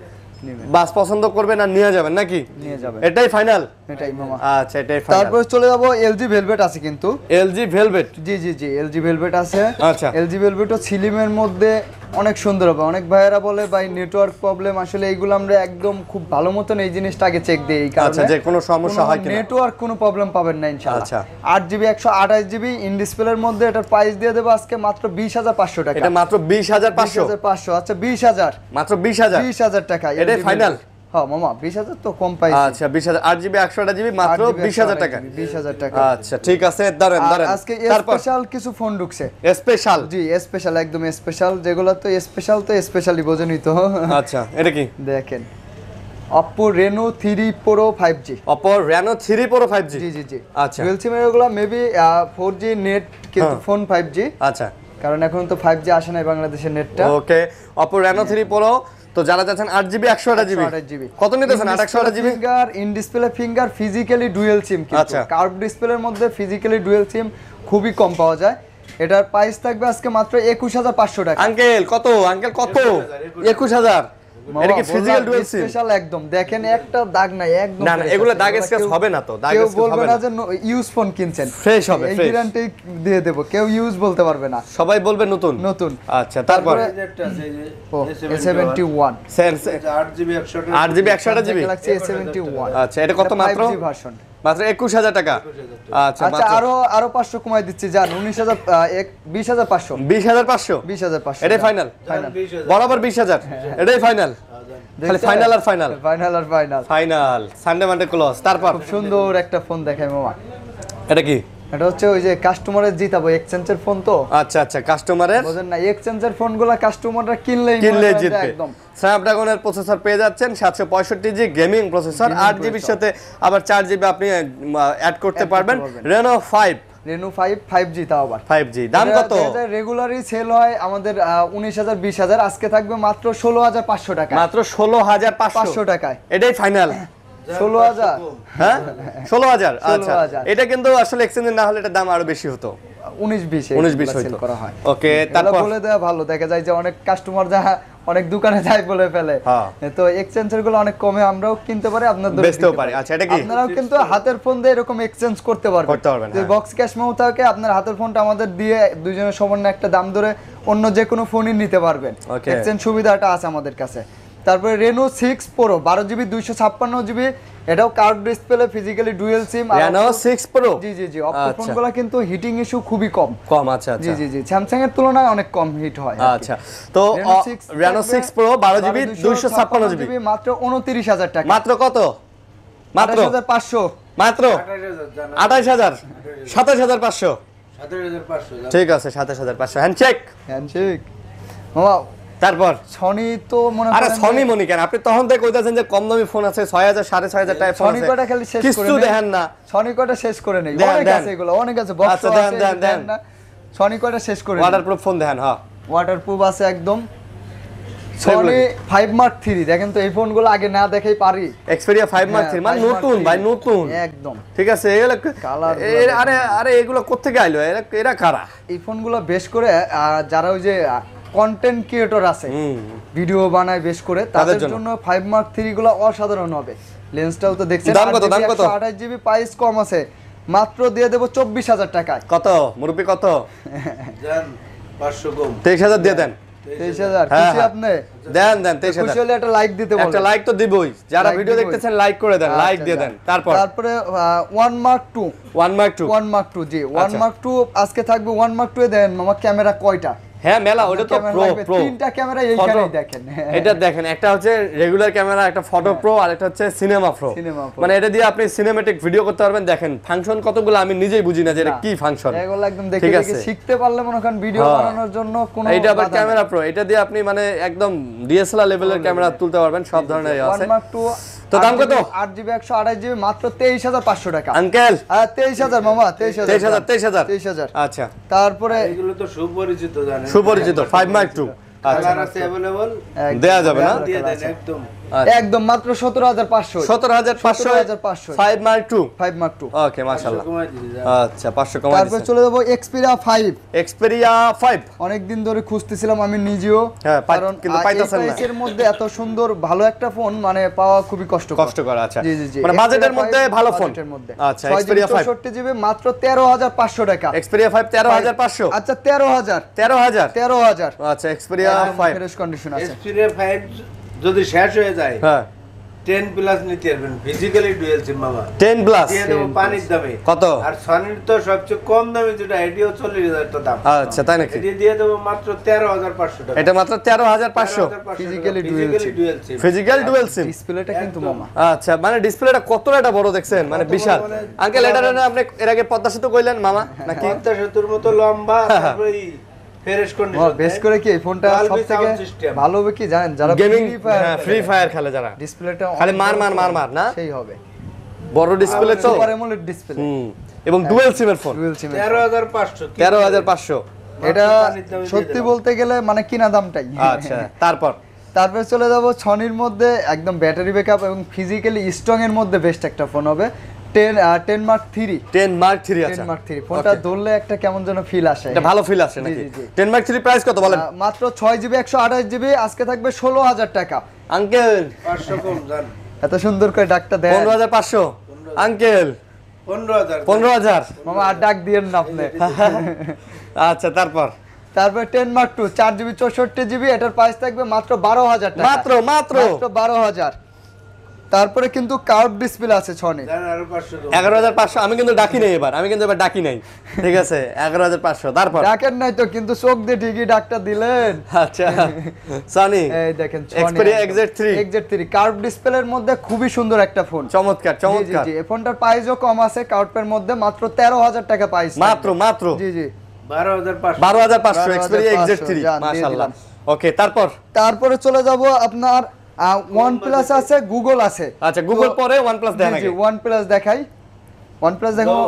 নিবেন।
বাস পছন্দ করবেন আর নিয়ে যাবেন নাকি?
নিয়ে যাবেন,
এটাই ফাইনাল?
এটাই মামা।
আচ্ছা, এটাই ফাইনাল।
তারপরে চলে যাব LG ভেলভেট আছে কিন্তু।
LG velvet.
জি জি জি, LG ভেলভেট আছে।
আচ্ছা।
LG ভেলভেটও স্লিমের মধ্যে অনেক সুন্দর হবে। অনেক ভাইয়েরা বলে ভাই নেটওয়ার্ক প্রবলেম, আসলে এইগুলো আমরা একদম খুব ভালো মতন এই জিনিসটা আগে চেক দিই, এই কারণে
আচ্ছা, যে কোনো সমস্যা হয় কিনা।
নেটওয়ার্ক কোনো প্রবলেম পাবেন না ইনশাআল্লাহ।
আচ্ছা।
8GB 128GB ইন ডিসপ্লের মধ্যে এটার প্রাইস দিয়ে দেব আজকে মাত্র 20,500 টাকা।
এটা মাত্র 20,500।
20,500, আচ্ছা 20,000,
মাত্র 20,000।
20,000 টাকা।
এটাই
LG
ফাইনাল?
ভেলভেট। হ্যাঁ মামা, 20,000 তো কম পাইছি।
আচ্ছা, 20,000 8GB 128GB মাত্র
8GB
20,000 টাকা।
20,000 টাকা।
আচ্ছা, ঠিক আছে, দাঁড়ান
আর
দাঁড়ান।
আজকে
তারপর
স্পেশাল কিছু ফোন ঢুকছে।
স্পেশাল।
জি, স্পেশাল, একদম স্পেশাল, যেগুলো তো স্পেশাল তো স্পেশালি বোঝেনই তো।
আচ্ছা, এটা কি?
দেখেন Oppo Reno 3 Pro 5G।
Oppo Reno 3 Pro 5G।
জি জি জি,
আচ্ছা।
ডুয়াল সিমের এগুলো মেবি 4G নেট, কিন্তু
হ্যাঁ।
ফোন 5G,
আচ্ছা,
কারণ এখন তো 5G আসে নাই বাংলাদেশের নেটটা।
ওকে। Oppo Reno 3 Pro, তো যারা চাচ্ছেন 8GB 128GB,
128GB
কত নিতেছেন? 128GB
finger, in display finger, physically dual SIM, কিন্তু
আচ্ছা।
কার্ভ ডিসপ্লের মধ্যে ফিজিক্যালি ডুয়াল সিম খুবই কম পাওয়া যায়। এটার প্রাইস থাকবে আজকে মাত্র 21,500 টাকা।
আঙ্কেল কত? আঙ্কেল কত? 21,000। এটা কি ফিজিক্যাল ডুয়াল সিম?
স্পেশাল একদম, দেখেন একটা দাগ নাই, একদম
না না,
fresh
এগুলো
আছে।
দাগ
এগুলো
স্ক্র্যাচ
কেউ-
হবে না তো, দাগ
কেউ
স্ক্র্যাচ
বলবে
হবে
না
না,
যে ইউজ ফোন কিনছেন,
ফ্রেশ হবে,
এই
ফ্রেশ।
গ্যারান্টি দিয়ে দেব, কেউ ইউজ বলতে পারবে না।
সবাই বলবে নতুন।
নতুন।
আচ্ছা, তারপর
তারপরে- ও A71
8GB 128।
8GB 128GB।
Galaxy A71।
আচ্ছা, এটা কত? মাত্র
5G ভার্সন।
মাত্র 21,000 টাকা। আচ্ছা,
আচ্ছা,
মাত্র
আরো 500 কমাই দিচ্ছি, জান 20,500।
20,500।
20,500
এটাই ফাইনাল?
ফাইনাল।
20,000।
বরাবর 20,000। এটাই ফাইনাল? খালি ফাইনাল আর ফাইনাল?
ফাইনাল আর final.
Final, Sunday Monday close. তারপর
খুব সুন্দর একটা ফোন দেখাই মামা।
এটা কি?
এটা হচ্ছে ওই যে কাস্টমারের জিতাবো, এক্সচেঞ্জের ফোন তো,
আচ্ছা আচ্ছা, কাস্টমারের
বুঝেন না, এক্সচেঞ্জের ফোনগুলো কাস্টমাররা কিনলেই
কিনলে
মনে করেন যে
জিতবে।
একদম
স্ন্যাপড্রাগনের প্রসেসর পেয়ে যাচ্ছেন 765G গেমিং প্রসেসর, 8GB সাথে আবার 4GB আপনি অ্যাড করতে
Add
পারবেন।
করতে পারবেন।
Reno 5
Reno 5 5G তাও আবার
5G দাম কত?
রেগুলারই সেল হয় আমাদের 19,000 20,000, আজকে থাকবে মাত্র 16,500 টাকা।
মাত্র 16,500
500 টাকায়
এটাই ফাইনাল?
16,000।
হ্যাঁ 16,000। আচ্ছা,
16,000
এটা কিন্তু আসলে এক্সচেঞ্জ না হলে এটা দাম আরো বেশি হতো।
19-20
19-20
সেল
হইতো।
করা হয়।
ওকে,
এগুলো
তারপর
বলে দেওয়া ভালো, দেখা যায় যে অনেক কাস্টমার যা অনেক দোকানে যায় বলে ফেলে,
হ্যাঁ।
তো এক্সচেঞ্জের গুলো অনেক কমে আমরাও কিনতে পারি, আপনাদের
বেচতেও পারি। আচ্ছা, এটা কি?
আপনারাও কিন্তু হাতের ফোন দিয়ে এরকম এক্সচেঞ্জ করতে পারবেন। যদি
হ্যাঁ।
বক্স ক্যাশ মেমো থাকে, আপনার হাতের ফোনটা আমাদের দিয়ে দুইজনের সমন্বয়ে একটা দাম ধরে অন্য যে কোনো ফোনই নিতে পারবেন।
Okay.
এক্সচেঞ্জ সুবিধাটা আছে আমাদের কাছে। তারপরে রেনো 6 প্রো 12GB 256GB, এটাও কার্ভ ডিসপ্লে, ফিজিক্যালি ডুয়াল সিম।
Reno 6 Pro?
জি জি জি, অপো
আচ্ছা।
ফোনগুলো কিন্তু হিটিং ইস্যু খুবই কম।
আচ্ছা
জি
আচ্ছা
জি জি, স্যামসাং এর তুলনায় অনেক কম হিট হয়।
আচ্ছা, তো Reno 6 Pro 12GB 256GB
মাত্র 29,000 টাকা।
মাত্র কত? মাত্র
28,500।
মাত্র
28,000 জানা।
28,000 27,500
27,500
ঠিক আছে, 27,500 হ্যান্ডশেক।
হ্যান্ডশেক মামা।
তারপর
সনি তো মনে
আরে
করেন
সনি মনি কেন, আপনি তখন থেকে কইতাছেন যে কম দামি ফোন আছে 6,000 6,500 টাকা ফোন
সনি
আছে,
কটা খালি শেষ করে
কিছু
নেই।
দেখেন না।
সনি কটা শেষ করে নেই,
দেন,
অনেক
দেন।
আছে এগুলো, অনেক আছে, বক্স
আচ্ছা,
আছে,
দেন, দেন।
না সনি কটা শেষ করে নেই।
ওয়াটারপ্রুফ ফোন দেখেন। হ্যাঁ,
ওয়াটারপ্রুফ আছে একদম। সনি 5 Mark 3, দেখেন তো এই ফোনগুলো আগে না দেখাই পারি।
Xperia 5 Mark 3
হ্যাঁ,
মানে
5 Mark
নতুন
3
ভাই, নতুন
একদম।
ঠিক আছে। এগুলো
Colour
আরে আরে এগুলো কোত্থেকে আইলো? এরা কারা?
এই ফোনগুলো বেশ করে যারা ওই যে কন্টেন্ট ক্রিয়েটর আছে, ভিডিও বানায় বেশ করে, তাদের জন্য 5 Mark 3 গুলো অসাধারণ হবে। লেন্সটাও তো দেখছেন।
দাম কত? দাম কত?
128GB প্রাইস কম আছে, মাত্র দিয়ে দেব 24,000 টাকায়।
কত মুরব্বি কত?
জান 500 কম।
23,000 দিয়ে দেন।
23,000
হ্যাঁ,
খুশি
হ্যাঁ।
আপনি?
দেন দেন
খুশি
23,000।
হলে একটা লাইক দিতে বলেন।
একটা লাইক তো দিবই, যারা
Like
ভিডিও
দিবই।
দেখতেছেন লাইক করে দেন, লাইক
আচ্ছা,
দিয়ে দেন। তারপরে
1 Mark 2
1 Mark 2
1 Mark 2 জি, 1
আচ্ছা।
Mark 2 আজকে থাকবে। 1 Mark 2 এ দেন মামা ক্যামেরা কয়টা?
হ্যাঁ মেলা, ওটা তো
ক্যামেরা
প্রো
লাগবে,
প্রো
তিনটা ক্যামেরা এইখানেই দেখেন।
এটা দেখেন, একটা হচ্ছে রেগুলার ক্যামেরা, একটা ফটো প্রো, আর একটা হচ্ছে সিনেমা প্রো।
Cinema Pro।
মানে এটা দিয়ে আপনি সিনেমেটিক ভিডিও করতে পারবেন। দেখেন ফাংশন কতগুলো আমি নিজেই বুঝি না যে এটা কি ফাংশন।
এগুলো একদম দেখে
ঠিক
দেখে
আছে।
শিখতে পারলে মনে করেন ভিডিও
হ্যাঁ।
বানানোর জন্য কোনো
এটা আবার
বাধা নেই।
ক্যামেরা প্রো, এটা দিয়ে আপনি মানে একদম ডিএসএলআর লেভেলের ক্যামেরা তুলতে পারবেন, সব ধরনের আছে।
1 Mark 2
তো দাম কত?
8GB 128GB মাত্র 23,500 টাকা।
আঙ্কেল
23,000 মামা, 23,000
23,000 আচ্ছা,
তারপরে
এগুলো তো সুপরিচিত জানেন।
সুপরিচিত 5 Mark 2 আচ্ছা,
কালার আছে अवेलेबल,
দেয়া যাবে না?
দিয়ে দেন একদম।
একদম মাত্র 17,500
17,500
17,500
5 Mark 2
5 Mark 2।
ওকে মাশাআল্লাহ।
কমাই দিছি জান।
আচ্ছা 500 কমাই
তারপর
দিছেন।
চলে যাব Xperia 5।
Xperia 5
অনেক দিন ধরে খুঁজতেছিলাম আমি নিজেও,
হ্যাঁ,
কারণ
কিন্তু পাইতাছেন না।
এর মধ্যে এত সুন্দর ভালো একটা ফোন মানে পাওয়া খুবই কষ্টকর।
আচ্ছা,
জি জি জি,
মানে বাজেটের
Xperia
মধ্যে
5
ভালো ফোন।
বাজেটের মধ্যে।
আচ্ছা, Xperia 5
64GB মাত্র 13,500 টাকা।
Xperia 5 13,500
আচ্ছা 13,000
13,000 আচ্ছা, Xperia 5
ফ্রেশ কন্ডিশন আছে।
Xperia 5 যদি শেষ হয়ে যায়
হ্যাঁ
10 প্লাস নিতে পারবেন, ফিজিক্যালি ডুয়াল সিম মামা।
10 প্লাস
দিয়ে দেবো পানির দামে।
কত?
আর সনির তো সবচেয়ে কম দামে যেটা, এটিও 40,000 টাকা দাম।
আচ্ছা তাই নাকি?
এটি দিয়ে দেবো মাত্র 13,500 টাকা।
এটা মাত্র 13,500
Physically dual
physically
SIM।
Dual SIM.
Physical dual SIM.
ডিসপ্লেটা কিন্তু
একদম।
মামা
আচ্ছা, মানে ডিসপ্লেটা কতটা বড় দেখছেন, মানে
কত বড়
বিশাল।
মানে
আঙ্কেল এটা না আপনি এর আগে পদ্মা সেতু কইলেন মামা নাকি?
পদ্মা সেতুর মতো লম্বা, তারপরে ফ্রেশ কন্ডিশন।
বেশ করে কি এই ফোনটা
Dolby
সবথেকে
sound system।
ভালো হবে কি জানেন, যারা
gaming
Free Fire
free fire খেলে যারা,
ডিসপ্লেটা
খালি মার না
সেই হবে।
বড় ডিসপ্লে তো।
সুপার অ্যামোলেড ডিসপ্লে,
এবং ডুয়াল সিমের ফোন।
Dual SIM.
13,500
13,500
এটা
পানির দামে দিয়ে
সত্যি
দিলাম।
বলতে গেলে মানে কিনা দামটাই।
আচ্ছা তারপর
তারপরে চলে যাব সনির মধ্যে একদম ব্যাটারি ব্যাকআপ এবং ফিজিক্যালি স্ট্রং এর মধ্যে বেস্ট একটা ফোন হবে 10 Mark 3।
10 Mark 3 আচ্ছা,
10 Mark 3 ফোনটা ধরলে একটা কেমন যেন ফিল আসে।
এটা ভালো ফিল আসে
জি,
নাকি?
জি, জি।
10 Mark 3 প্রাইস কত বলেন?
মাত্র 6GB 128GB আজকে থাকবে 16,000 টাকা।
আঙ্কেল
500 কম জান।
এত সুন্দর করে ডাকটা দেন
15,500 আঙ্কেল
15,000
15,000
মামা, আর ডাক দিয়েন না আপনি।
আচ্ছা তারপর
তারপর 10 Mark 2 4GB 64GB, এটার প্রাইস থাকবে মাত্র 12,000 টাকা।
মাত্র
মাত্র 12,000। তারপরে কিন্তু কার্ভ ডিসপ্লে আছে সনি।
জান, আরো 500 কম।
11,500 আমি কিন্তু ডাকি নাই এবার, আমি কিন্তু এবার ডাকি নাই, ঠিক আছে 11,500 তারপর
ডাকেন নাই তো, কিন্তু চোখ দিয়ে ঠিকই ডাকটা দিলেন।
আচ্ছা সনি
এই দেখেন
Xperia XZ3
XZ3 কার্ভ ডিসপ্লের মধ্যে খুবই সুন্দর একটা ফোন।
চমৎকার
জি জি
চমৎকার
জি, এই ফোনটার প্রাইসও কম আছে কার্ভের মধ্যে, মাত্র 13,000 টাকা প্রাইস।
মাত্র
জি জি
12,500
12,500 Xperia
12,500
XZ3
জান, দিয়ে
মাশাআল্লাহ।
দিলাম।
ওকে তারপর
তারপরে চলে যাব আপনার OnePlus আছে, গুগল আছে।
আচ্ছা গুগল পরে OnePlus দেন
জি
আগে।
OnePlus দেখাই। OnePlus দেখো।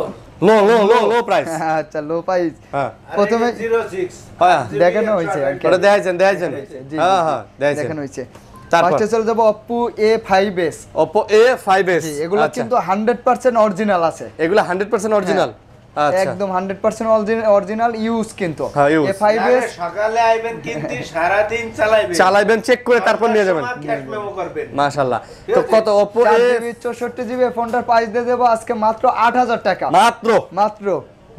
Low price.
আচ্ছা লো প্রাইস।
হ্যাঁ
প্রথমে
06
হ্যাঁ
দেখানো হয়েছে
ওটা দেখাইছেন
জি,
হ্যাঁ দেখাইছেন।
দেখানো হয়েছে।
তারপর?
ফার্স্টে চলে যাব Oppo A5s।
Oppo A5s
জি, এগুলো
আচ্ছা।
কিন্তু 100% অরিজিনাল আছে।
এগুলো 100% অরিজিনাল আচ্ছা।
একদম 100% অরিজিনাল ইউজ কিন্তু
হ্যাঁ, use।
A5s
সকালে আইবেন কিন্তু সারাদিন চালাইবেন,
চালাইবেন, চেক করে তারপর নিয়ে যাবেন।
ক্যাশ মেমো করবেন।
মাশাআল্লাহ। তো কত Oppo
4GB 64GB ফোনটার প্রাইস দিয়ে দেবো আজকে মাত্র 8000 টাকা। মাত্র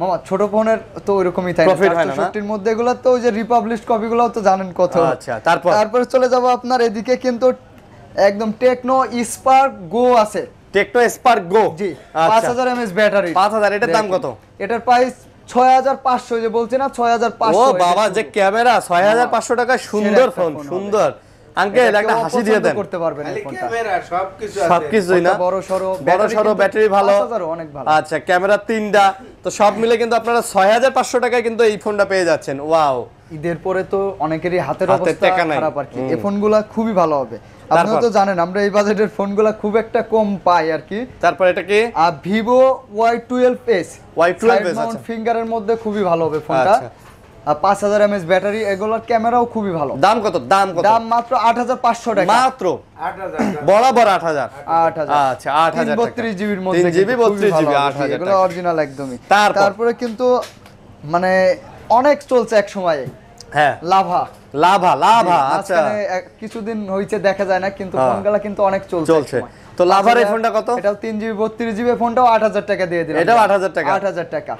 মামা ছোট ফোনের তো ওইরকমই তাই
Profit হয় না, না?
64 মধ্যে এগুলো তো ওই যে রিপাবলিশ কপিগুলো তো জানেন কত।
আচ্ছা, তারপরে
চলে যাব আপনার এদিকে কিন্তু একদম টেকনো স্পার্ক গো আছে।
টেকনো স্পার্ক গো,
জি,
আচ্ছা
5000 mAh ব্যাটারি।
5000, এটার দাম কত?
এটার প্রাইস 6500, যে বলছি না 6500।
ও বাবা, যে ক্যামেরা 6500 টাকা, সুন্দর
সেরা একটা
ফোন,
ফোন হবে।
সুন্দর। আঙ্কেল একটা হাসি দিয়ে দেন।
করতে পারবেন এই
খালি
ফোনটা।
ক্যামেরা সবকিছু আছে।
সবকিছুই না,
বড় সরো
ব্যাটারি ভালো,
5000 অনেক ভালো।
আচ্ছা ক্যামেরা 3টা, তো সব মিলে কিন্তু আপনারা 6500 টাকায় কিন্তু এই ফোনটা পেয়ে যাচ্ছেন। ওয়াও,
ঈদের পরে তো অনেকেরই হাতের
হাতে
অবস্থা
টাকা নাই।
খারাপ আর কি, এই ফোনগুলা খুবই ভালো হবে। আপনারা তো জানেন আমরা এই বাজেটের ফোনগুলা খুব একটা কম পাই আর কি।
তারপর এটা কি?
আর Vivo Y12s,
Y12s,
side Mount
আচ্ছা।
ফিঙ্গারের মধ্যে খুবই ভালো হবে ফোনটা।
আচ্ছা।
আর 5000 mAh ব্যাটারি, এগুলোর ক্যামেরাও খুবই ভালো।
দাম কত? দাম
মাত্র 8500 টাকা।
মাত্র
8000
বরাবর 8000।
8000,
আচ্ছা 8000 টাকা।
32GB এর মধ্যে
3GB 32GB 8000
এগুলো
টাকা।
অরিজিনাল একদমই।
তারপরে
কিন্তু মানে অনেক চলছে এক সময়ে
হ্যাঁ,
লাভা।
লাভা আচ্ছা,
মাঝখানে কিছুদিন হইছে দেখা যায় না, কিন্তু ফোনগুলা কিন্তু অনেক চলছে
চলছে।
এক সময়।
তো লাভার এই ফোনটা কত?
এটাও 3GB 32GB ফোনটাও 8000 টাকা দিয়ে দিলাম।
এটাও 8000 টাকা।
8000 টাকা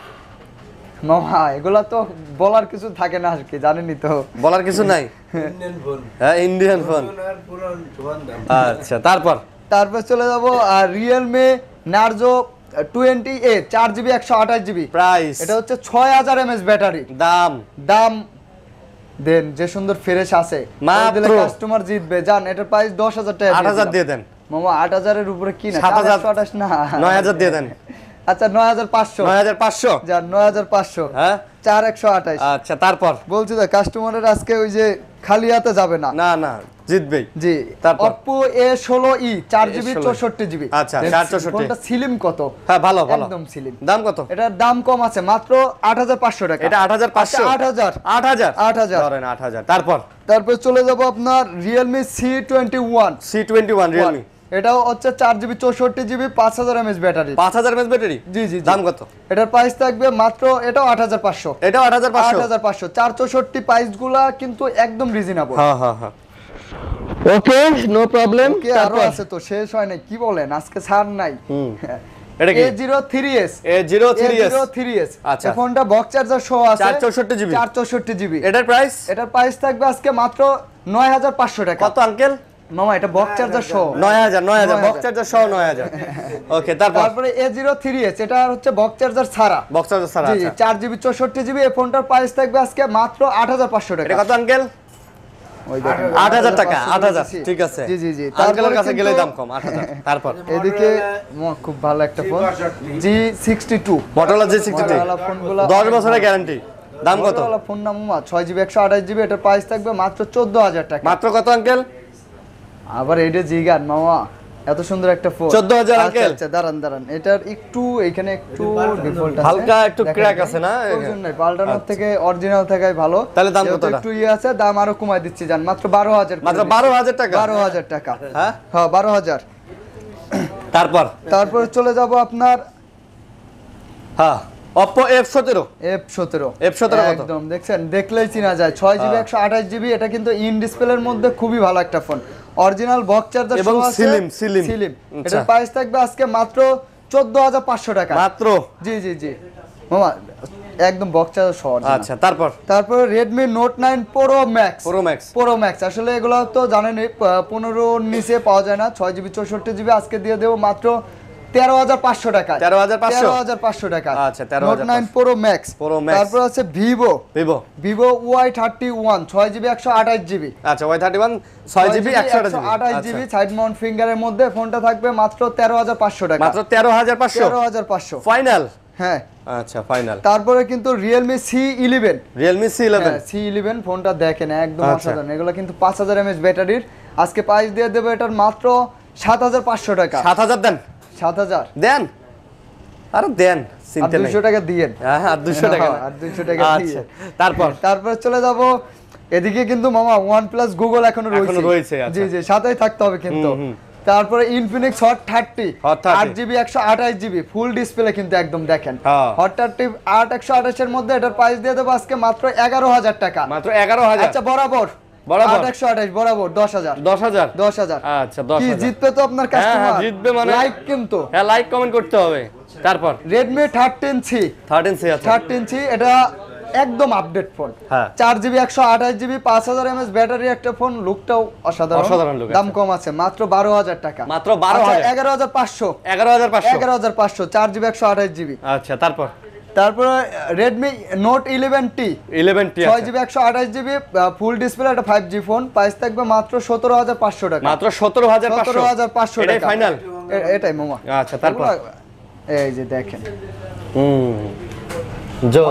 মামা, এগুলা তো বলার কিছু থাকে না আর কি, জানেনই তো।
বলার কিছু নাই।
Indian phone.
হ্যাঁ, ইন্ডিয়ান ফোন।
আর পুরান ফোন দাম।
আচ্ছা, তারপর
চলে যাব আর Realme Narzo 20A 4GB 128GB
price,
এটা হচ্ছে 6000 mAh ব্যাটারি। দাম দেন, যে সুন্দর ফ্রেশ আছে
মাত্র
কাস্টমার জিতবে। জান এটার প্রাইস 10000 টাকা
8000 দিয়ে দেন।
মামা 8000 এর উপরে কি না,
7028
না
9000 দিয়ে দেন।
আচ্ছা 9500,
9500।
জান 9500,
হ্যাঁ
4128।
আচ্ছা, তারপর
বলছি তো কাস্টমারের আজকে ওই যে খালি হাতে যাবে না।
না জিতবেই।
জি,
তারপর
Oppo A16e 4GB 64GB।
আচ্ছা, 464
ফোনটা সিলিম কত?
হ্যাঁ, ভালো
একদম সিলিম।
দাম কত?
এটার দাম কম আছে মাত্র 8500 টাকা।
এটা 8500।
8000
8000 ধরেন 8000।
তারপর চলে যাব আপনার Realme C21
Realme,
এটাও হচ্ছে 4GB 64GB 5000 mAh battery.
5000 mAh battery.
জি
দাম কত?
এটার প্রাইস থাকবে মাত্র, এটাও 8500।
এটাও 8500।
8500 464 প্রাইসগুলা কিন্তু একদম রিজনেবল।
হ্যাঁ ওকে, নো প্রবলেম।
কি আরো আছে তো, শেষ হয় নাই, কি বলেন আজকে ছাড় নাই।
এটা কি?
A03s।
A03s। আচ্ছা,
এই ফোনটা বক্স চার্জার সহ আছে,
464GB।
464GB।
এটার প্রাইস
থাকবে আজকে মাত্র 9500 টাকা।
কত আঙ্কেল?
মামা এটা বক্স চার্জার সহ
9000 বক্স চার্জার সহ 9000। ওকে,
তারপরে A03s, এটা হচ্ছে বক্স চার্জার ছাড়া।
বক্স চার্জার ছাড়া।
জি, 4GB 64GB। এই ফোনটার প্রাইস থাকবে আজকে মাত্র 8500 টাকা।
এটা কত আঙ্কেল?
ওই দেখেন
8000 টাকা। 8000, ঠিক আছে।
জি।
আঙ্কেলের কাছে গেলে দাম কম, 8000। তারপর
এদিকে খুব ভালো একটা ফোন G62
Motorola G62, 10 বছরের গ্যারান্টি। দাম কত?
ফোন না মামা, 6GB 128GB। এটার প্রাইস থাকবে মাত্র 14000 টাকা।
মাত্র কত আঙ্কেল?
আবার এটা জিগান মামা, এত সুন্দর একটা ফোন।
14000 আঙ্কেল।
আচ্ছা দাঁড়ান, এটার একটু এখানে একটু ডিফল্ট আছে,
হালকা একটু ক্র্যাক আছে না?
প্রয়োজন নাই, পাল্টানোর থেকে অরিজিনাল থাকাই ভালো।
তাহলে দাম
যেহেতু
কতটা?
একটু আছে, দাম আরো কমাই দিচ্ছি জান, মাত্র 12000।
মাত্র 12000 টাকা।
12000 টাকা।
হ্যাঁ
12000।
তারপর
চলে যাব আপনার
হ্যাঁ Oppo F17।
F17
কত?
একদম দেখছেন, দেখলেই চেনা যায়। 6GB 128GB। এটা কিন্তু ইন ডিসপ্লের মধ্যে খুবই ভালো একটা ফোন। অরিজিনাল বক্স চার্জার
এবং
সহ আছে,
slim।
এটার প্রাইস থাকবে আজকে মাত্র 14500 টাকা।
মাত্র।
জি মামা, একদম বক্স চার্জার সহ।
আচ্ছা,
তারপর Redmi Note 9 Pro Max। আসলে এগুলো তো জানেনই 15 নিচে পাওয়া যায় না। 6GB 64GB আজকে দিয়ে দেব মাত্র 13500 টাকা। 13500 টাকা।
আচ্ছা,
Note 9 Pro Max। তারপর আছে Vivo Y31 6GB 128GB।
আচ্ছা, Y31 6GB
128GB side Mount ফিঙ্গারের মধ্যে ফোনটা থাকবে মাত্র 13500 টাকা।
মাত্র 13500
13500
ফাইনাল।
হ্যাঁ,
আচ্ছা, ফাইনাল।
তারপরে কিন্তু Realme C11।
C11
ফোনটা দেখেন একদম অসাধারণ। এগুলো কিন্তু 5000 mAh ব্যাটারির। আজকে প্রাইস দিয়ে দেব এটার মাত্র 7500 টাকা।
7000 দেন।
7000
দেন, আরে দেন, চিন্তা নাই।
200 টাকা দিয়েন।
হ্যাঁ, আর 200 টাকা না।
আর 200 টাকা
আচ্ছা,
দিয়ে। তারপর চলে যাব এদিকে কিন্তু মামা OnePlus Google এখনো রয়েছে।
আচ্ছা।
জি সাথেই থাকতে হবে কিন্তু। তারপরে Infinix hot 30
Hot 30
8GB 128GB full display কিন্তু একদম দেখেন
হ্যাঁ।
হট 30 128 এর মধ্যে এটার প্রাইস দিয়ে দেবো আজকে মাত্র 11000 টাকা।
মাত্র 11000।
আচ্ছা বরাবর 128 বরাবর 10000
10000 আচ্ছা 10000
কি জিতবে তো আপনার
হ্যাঁ,
কাস্টমার
জিতবে মানে
লাইক কিন্তু
হ্যাঁ লাইক কমেন্ট করতে হবে। তারপর
Redmi 13C
13C আছে
13C এটা একদম আপডেট ফোন
হ্যাঁ।
4GB 128GB 5000 mAh ব্যাটারি একটা ফোন লুকটাও অসাধারণ
অসাধারণ look
দাম
আছে।
কম আছে মাত্র 12000 টাকা
মাত্র 12000
11500
11500
11500 4GB 128GB
আচ্ছা তারপর
তারপরে Redmi Note 11T
11T আছে
6GB 128GB ফুল ডিসপ্লে এটা 5G ফোন প্রাইস থাকবে মাত্র 17500 টাকা
মাত্র 17500
17500
এটাই
টাকা
ফাইনাল
এটাই মামা
আচ্ছা তারপর
এই যে দেখেন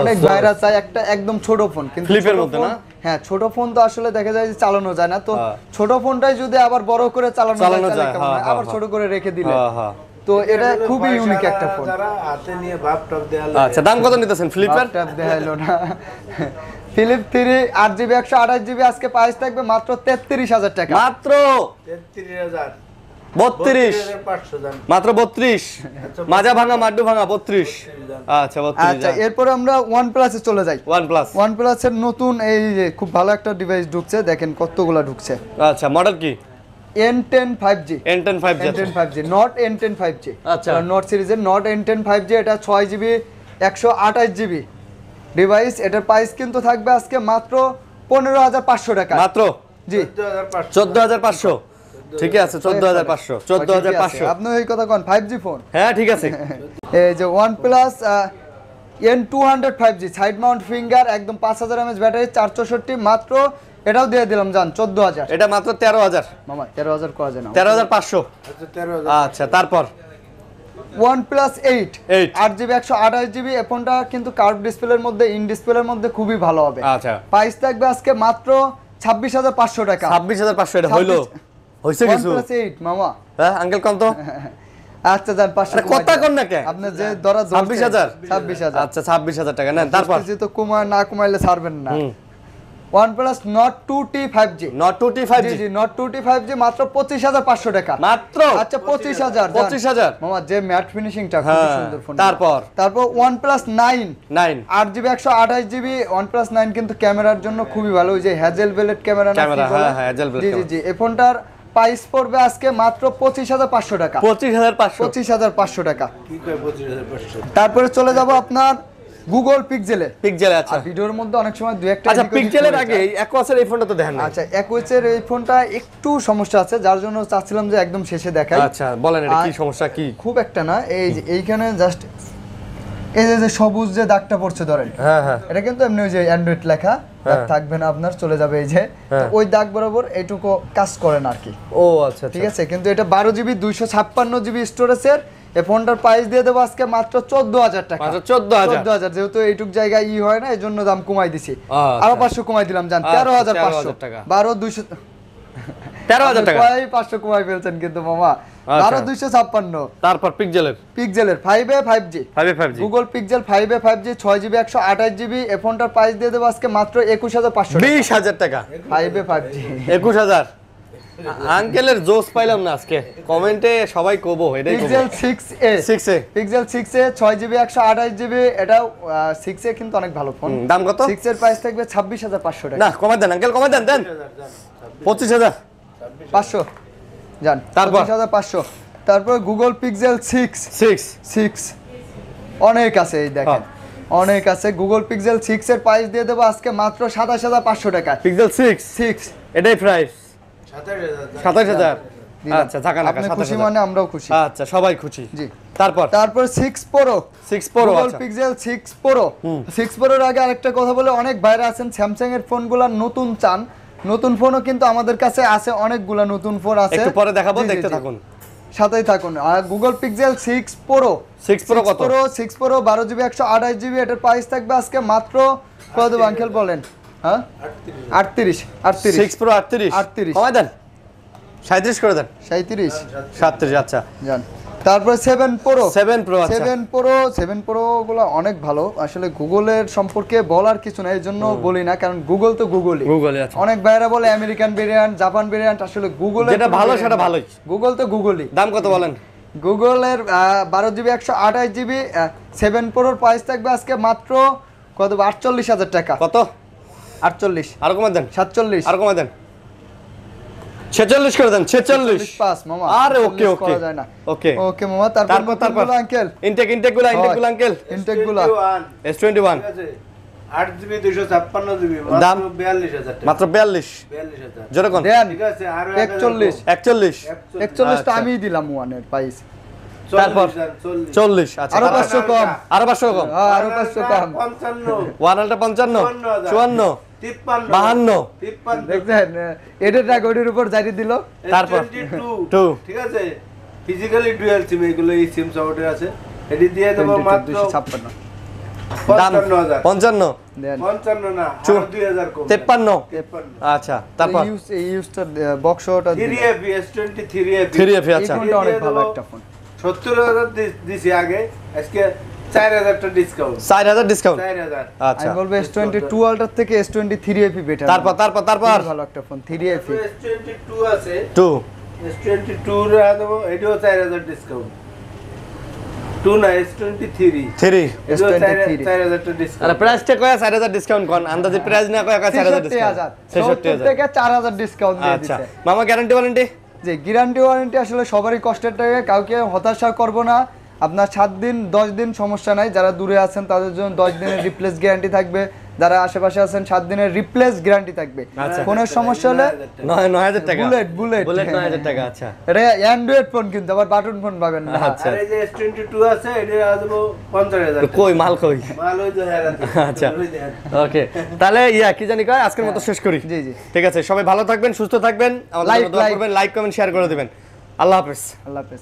অনেক
জোস
ভাইরা চায় একটা একদম ছোট ফোন কিন্তু
ফ্লিপের
ছোট
মধ্যে
ফোন-
না?
হ্যাঁ ছোট ফোন তো আসলে দেখা যায় যে চালানো যায় না তো
হ্যাঁ।
ছোট ফোনটাই যদি আবার বড় করে চালানো
চালানো
যায়
যায়,
কেমন হয়?
হ্যাঁ,
আবার
হ্যাঁ,
ছোট করে রেখে দিলে
হ্যাঁ হ্যাঁ
তো এটা খুবই ইউনিক একটা ফোন
যারা হাতে নিয়ে ভাব টপ দেওয়া
আচ্ছা দাম কত নিতেছেন ফ্লিপের
ট্যাব দেখাইলো না ফিলিপ 3 8GB 128GB আজকে প্রাইস থাকবে মাত্র 33000 টাকা
মাত্র
33000
32
500 জান
মাত্র 32 মাজা ভাঙা মাড্ডু ভাঙা 32 আচ্ছা 32
আচ্ছা এরপর আমরা OnePlus এ চলে যাই
OnePlus
OnePlus এর নতুন এই যে খুব ভালো একটা ডিভাইস ঢুকছে দেখেন কতগুলা ঢুকছে
আচ্ছা মডেল কি
N10 5G
N10 5G
N10 5G not N10 5G
আচ্ছা।
নট সিরিজের নট N10 5G এটা 6GB 128GB ডিভাইস এটার প্রাইস কিন্তু থাকবে আজকে মাত্র 15500 টাকা
মাত্র
জি
14500
14500 ঠিক আছে 14500 14500
আপনি এই কথা কোন 5G ফোন
হ্যাঁ ঠিক আছে
এই যে OnePlus N200 5G side Mount finger একদম 5000 mAh ব্যাটারি 464 মাত্র এটাও দিয়ে দিলাম জান 14000
এটা মাত্র 13000
মামা 13000 করা যায় না
13500
আচ্ছা 13000
আচ্ছা তারপর
OnePlus 8
8
8GB 128GB এই ফোনটা কিন্তু কার্ভ ডিসপ্লের মধ্যে ইন ডিসপ্লের মধ্যে খুবই ভালো হবে
আচ্ছা
প্রাইস থাকবে আজকে মাত্র 26500 টাকা
26500 এটা হইলো হইছে কিছু
OnePlus 8 মামা
হ্যাঁ আঙ্কেল কম তো
আচ্ছা যান 500
আরে কথা কোন না কে
আপনি যে ধরা
26000
26000
আচ্ছা 26000 টাকা নেন তারপর
তো না কমাইলে ছাড়বেন না OnePlus Nord 2T 5G
not 2T 5G
G Nord 2T 5G মাত্র 25500 টাকা
মাত্র
আচ্ছা 25000
25000
মামা যে ম্যাট ফিনিশিংটা খুব
হ্যাঁ,
সুন্দর ফোন
তারপর
OnePlus 9
9
8GB 128GB OnePlus 9 কিন্তু ক্যামেরার জন্য খুবই ভালো ওই যে হ্যাজেল বেলেট ক্যামেরা
ক্যামেরা, হ্যাঁ, হ্যাঁ, hazel blade
জি জি
camera।
জি এই ফোনটার প্রাইস পড়বে আজকে মাত্র 25500 টাকা
25500
25500 টাকা
কি কয় 25500
তারপরে চলে যাব আপনার গুগল পিক্সেলে
পিক্সেল আছে
ভিডিওর মধ্যে অনেক সময় দুই একটা
আচ্ছা
এদিক ওদিক
পিক্সেলের
হয়ে
আগে
যায়।
অ্যাকোয়াসের এই ফোনটা তো দেখেন না
আচ্ছা অ্যাকুয়েসের এই ফোনটা একটু সমস্যা আছে যার জন্য চাচ্ছিলাম যে একদম শেষে দেখাই
আচ্ছা বলেন এটা কি
আর-
সমস্যা কি
খুব একটা না এই যে এইখানে জাস্ট এই যে সবুজ যে দাগটা পড়ছে ধরেন
হ্যাঁ হ্যাঁ
এটা কিন্তু এমনি ওই যে অ্যান্ড্রয়েড লেখা দাগ থাকবে না আপনার চলে যাবে এই যে
হ্যাঁ।
তো ওই দাগ বরাবর এইটুকু কাজ করে না আর কি
ও আচ্ছা
ঠিক আছে কিন্তু এটা 12GB 256GB স্টোরেজের এই ফোনটার প্রাইস দিয়ে দেবো আজকে মাত্র 14000 টাকা
মাত্র 14000
14000 যেহেতু এইটুক জায়গায় হয় না এই জন্য দাম কমাই দিছি
আচ্ছা।
আরো 500 কমাই দিলাম জান
আচ্ছা,
13500
13000 টাকা।
12200
13000 টাকা
500 কমাই ফেলছেন কিন্তু মামা
আচ্ছা।
12256
তারপর পিক্সেলের
পিক্সেলের 5A 5G
5G
Google pixel 5A 5G 6GB 128GB এই ফোনটার প্রাইস দিয়ে দেবো আজকে মাত্র 21500
20000 টাকা
5A 5G
21000 আঙ্কেলের জোস পাইলাম না আজকে কমেন্টে সবাই কবো এটাই কবো
পিক্সেল 6A
6 এ
পিক্সেল 6A 6GB 128GB এটাও 6A কিন্তু অনেক ভালো ফোন
দাম কত
6 এর প্রাইস থাকবে 26500 টাকা
না কমাই দেন আঙ্কেল কমাই দেন দেন 25000
500 জান
তারপর?
25500 তারপর গুগল পিক্সেল
6
অনেক আছে এই দেখেন অনেক আছে গুগল পিক্সেল 6 এর প্রাইস দিয়ে দেবো আজকে মাত্র 27500 টাকা
পিক্সেল
6
এটাই প্রাইস
27000
27000
দিলাম।
আচ্ছা থাকা না
আপনি খুশি মানে আমরাও খুশি
আচ্ছা সবাই খুশি
জি
তারপর
তারপর 6 Pro
6 Pro
গুগল
আচ্ছা
পিক্সেল 6 Pro 6 Pro এর আগে আরেকটা কথা বলে অনেক বাইরে আছেন স্যামসাং এর ফোনগুলো নতুন চান নতুন ফোনও কিন্তু আমাদের কাছে আছে অনেকগুলা নতুন ফোন আছে
একটু পরে দেখাবো
জি, জি,
দেখতে
জি।
থাকুন
সাথেই থাকুন আর গুগল পিক্সেল 6 Pro
6 Pro কত
6 Pro 12GB 128GB এটার প্রাইস থাকবে আজকে মাত্র কত দেব আঙ্কেল বলেন হ্যাঁ 38
6 Pro 38
38
কমাই দেন 37 করে দেন
37
37 আচ্ছা
জান তারপরে 7 প্রো
7 প্রো আচ্ছা
7 প্রো গুলো অনেক ভালো আসলে গুগলের সম্পর্কে বলার কিছু না এই জন্য বলি না কারণ গুগল তো গুগলই
গুগলে আছে
অনেক ভাইরা বলে আমেরিকান ভেরিয়েন্ট জাপান ভেরিয়েন্ট আসলে গুগলের
যেটা ভালো সেটা ভালোই
গুগল তো গুগলই
দাম কত বলেন
গুগলের 12GB 128GB 7 প্রোর প্রাইস থাকবে আজকে মাত্র কত 48,000 টাকা
কত
48
আর কমে দেন
47
আর কমে দেন 46 করে দেন 46
পাস মামা
আরে ওকে
46
ওকে
করা যায় না
ওকে
ওকে মামা তারপর আঙ্কেল
ইনটেক গুলো আঙ্কেল
গুলা
S21
ঠিক আছে 8GB 256GB
দাম?
মাত্র 42000 টাকা
মাত্র 42
42000
জোরে কোন
দেন
ঠিক আছে আর
41
41
41 টা
আচ্ছা।
আমি দিলাম ওয়ানের প্রাইস
তারপর
40
40 আচ্ছা
আরো
তারপর?
500 কম
আরো 500 কম
আরো 500 কম
55
ওয়ানালটা 55 54
53
52
53
দেখছেন এটার টাকা ওটির উপর জারি দিল
তারপর?
22
টু।
ঠিক আছে ফিজিক্যালি ডুয়াল সিম এগুলো এই সিম সাপোর্টের আছে এটি দিয়ে দেবো মাত্র
256
দাম
55000
55
দেন
55 না
চু।
আর 2000 কম
53
53
আচ্ছা তারপর
এই ইউজটা বক্সটা
3F S23F
3F আচ্ছা
এই ফোনটা অনেক ভালো একটা ফোন
70000 দিছি আগে আজকে 4000 টা ডিসকাউন্ট
4000 ডিসকাউন্ট
4000
আচ্ছা
আমি বলবো S22 আলট্রার থেকে S23 FE বেটার
তারপর
ভালো একটা ফোন 3 FE
S22 আছে
2
S22 রা দেবো এটাও 4000 ডিসকাউন্ট 2 না S23
3
এটাও
S23
4000 টা
আরে
ডিসকাউন্ট
প্রাইসটা কয় 4000 ডিসকাউন্ট কোন আন্দাজে প্রাইস না কয় 4000 ডিসকাউন্ট
66000 থেকে 4000 ডিসকাউন্ট দিয়ে
আচ্ছা
দিচ্ছে
মামা গ্যারান্টি ওয়ারেন্টি
যে গ্যারান্টি ওয়ারেন্টি আসলে সবারই কষ্টের টাকা কাউকে হতাশা করব না আপনার 7 দিন 10 দিন সমস্যা নাই যারা দূরে আছেন তাদের জন্য 10 দিনের রিপ্লেস গ্যারান্টি থাকবে যারা আশেপাশে আছেন 7 দিনের রিপ্লেস গ্যারান্টি থাকবে
আচ্ছা।
ফোনের সমস্যা হলে
9000 টাকা
বুলেট
বুলেট 9000 টাকা আচ্ছা
এটা অ্যান্ড্রয়েড ফোন কিন্তু আবার বাটন ফোন পাবেন না
আচ্ছা
আর এই যে S22 আছে এটা দেবো 50000
কই মাল কই
মাল ওই যে হেরাতে
আচ্ছা ওকে তাহলে কি জানি কয় আজকের মতো শেষ করি
জি জি
ঠিক আছে সবাই ভালো থাকবেন সুস্থ থাকবেন আমাদের জন্য দোয়া করবেন লাইক কমেন্ট শেয়ার করে দিবেন আল্লাহ হাফেজ
আল্লাহ হাফেজ